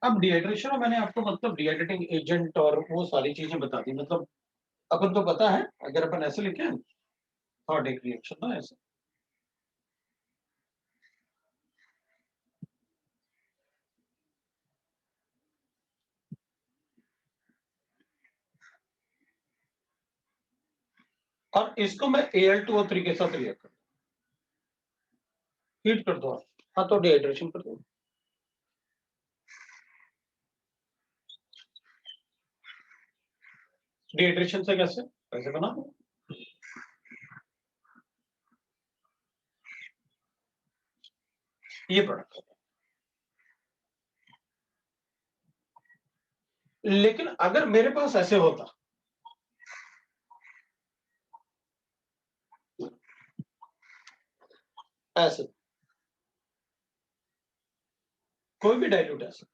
अब डिहाइड्रेशन, मैंने आपको मतलब डिहाइड्रेटिंग एजेंट और वो सारी चीजें बता दी। मतलब अपन तो पता है, अगर अपन ऐसे लिखे थर्ड एक रिएक्शन ना ऐसे, और इसको मैं Al2O3 के साथ रिएक्ट कर, हीट कर दो, हाँ, तो डिहाइड्रेशन कर दो। डिहाइड्रेशन से कैसे कैसे बना, ये प्रोडक्ट। लेकिन अगर मेरे पास ऐसे होता, ऐसे कोई भी डाइल्यूट ऐसे,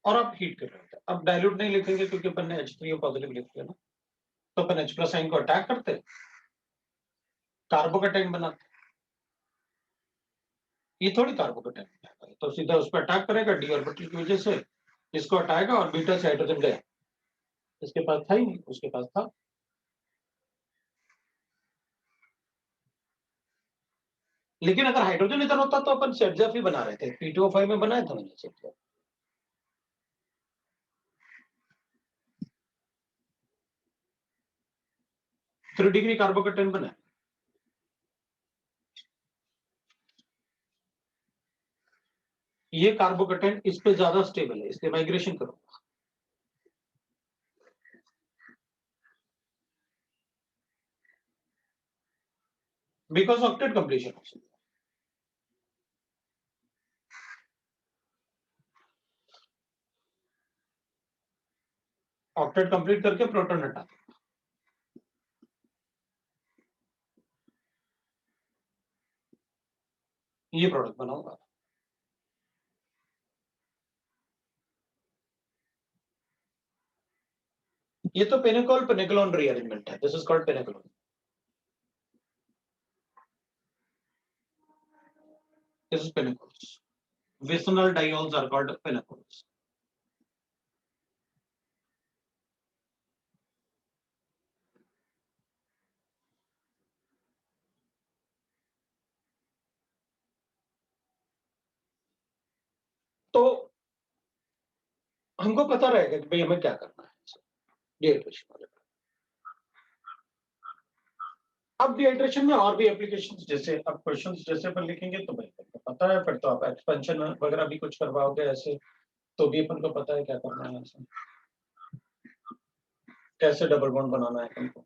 और आप हीट कर रहे होते, अब डाइल्यूट नहीं लिखेंगे क्योंकि अपन ने H3O पॉजिटिव लिख दिया ना, तो अपन H प्लस आइन को अटैक करते, कार्बोकेटाइन बनाते। ये थोड़ी कार्बोकेटाइन बनाएगा, तो सीधा उस पर अटैक करेगा डी ऑर्बिटल की वजह से, इसको हटाएगा और बीटा से हाइड्रोजन गया, इसके पास था ही नहीं, उसके पास था। लेकिन अगर हाइड्रोजन इधर होता तो अपन सेटजेफ ही बना रहे थे, P2O5 में बनाया था मैंने सेटजेफ। 3 डिग्री कार्बोकेटाइन बना, ये कार्बोकेटाइन इस पे ज्यादा स्टेबल है, इसलिए माइग्रेशन करूंगा। बिकॉज ऑक्टेट कंप्लीशन हो, ऑक्टेट कंप्लीट करके प्रोटॉन हटा, ये प्रोडक्ट बनाऊंगा। ये तो पेनिकोल पेनिकोलोन रीअरेंजमेंट है, this is called pinacolone. This is pinnacles. Vicinal diols are called pinnacles. तो हमको पता रहेगा कि भाई हमें क्या करना है डिहाइड्रेशन वाले। अब डिहाइड्रेशन में और भी एप्लीकेशंस, जैसे अब क्वेश्चंस जैसे पर लिखेंगे तो भाई आपको पता है, फिर तो आप एक्सपेंशन वगैरह भी कुछ करवाओगे ऐसे, तो भी अपन को पता है क्या करना है, ऐसे कैसे डबल बॉन्ड बनाना है अपन को।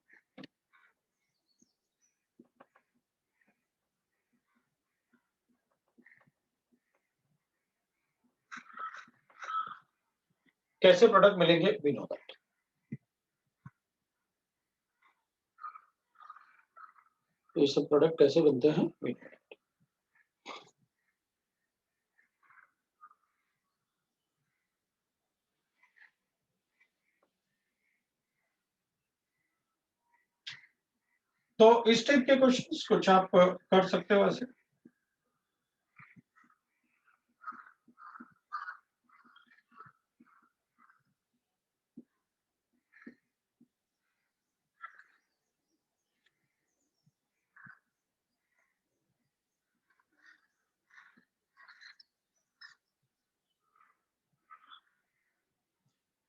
कैसे प्रोडक्ट मिलेंगे, वी नो दैट। ये सब प्रोडक्ट कैसे बनते हैं, वी नो दैट। तो इस टाइप के क्वेश्चंस कुछ आप कर सकते हो ऐसे।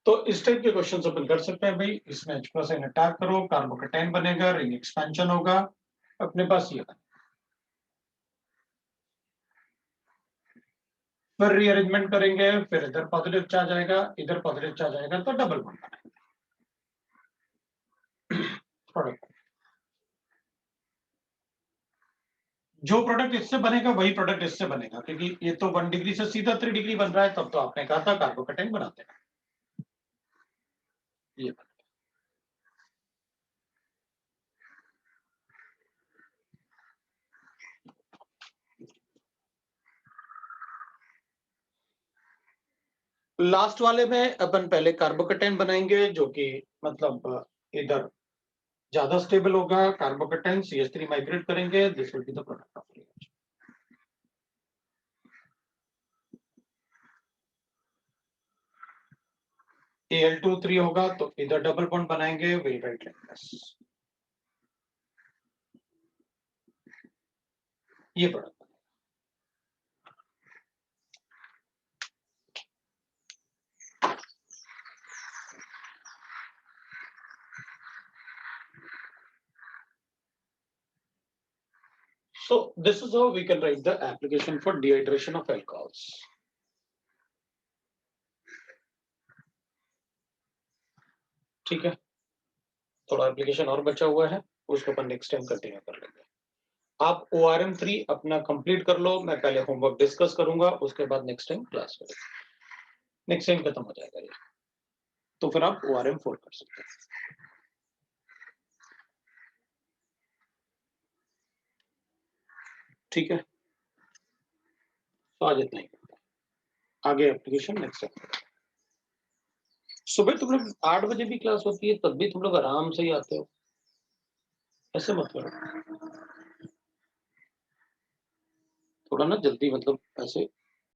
तो इस टाइप के क्वेश्चंस अपन कर सकते हैं भाई, इसमें H+ N अटैक करो, कार्बोकेटाइन बनेगा, रिंग एक्सपेंशन होगा, अपने पास ये है। फिर रीअरेंजमेंट करेंगे, फिर इधर पॉजिटिव चार्ज आएगा, इधर पॉजिटिव चार्ज आएगा, तो डबल बॉन्ड बनाएंगे प्रोडक्ट। जो प्रोडक्ट इससे बनेगा वही प्रोडक्ट इससे बनेगा, क्योंकि ये तो 1 डिग्री से सीधा 3 डिग्री बन रहा है, तब तो आपने कहा था कार्बोकेटाइन बनाते हैं। ये लास्ट वाले में अपन पहले कार्बोकेटाइन बनाएंगे, जो कि मतलब इधर ज्यादा स्टेबल होगा। कार्बोकेटाइन CH3 माइग्रेट करेंगे, this will be the product of reaction. Al2 3 होगा तो इधर डबल बॉन्ड बनाएंगे, विल राइट लाइक दिस। ये product. So this is how we can write the application for dehydration of alcohols. ठीक है, थोड़ा एप्लीकेशन और बचा हुआ है, उसको अपन नेक्स्ट टाइम कंटिन्यू कर लेंगे। आप ORM3 अपना कंप्लीट कर लो, मैं पहले होमवर्क डिस्कस करूंगा, उसके बाद नेक्स्ट टाइम क्लास करेंगे। नेक्स्ट टाइम खत्म हो जाएगा ये, तो फिर आप ORM4 कर सकते हैं। ठीक है, तो आज इतना ही, आगे एप्लीकेशन नेक्स्ट टाइम। सुबह तुम लोग 8 बजे भी क्लास होती है, तब भी तुम लोग आराम से ही आते हो, ऐसे मत करो, थोड़ा ना जल्दी, मतलब ऐसे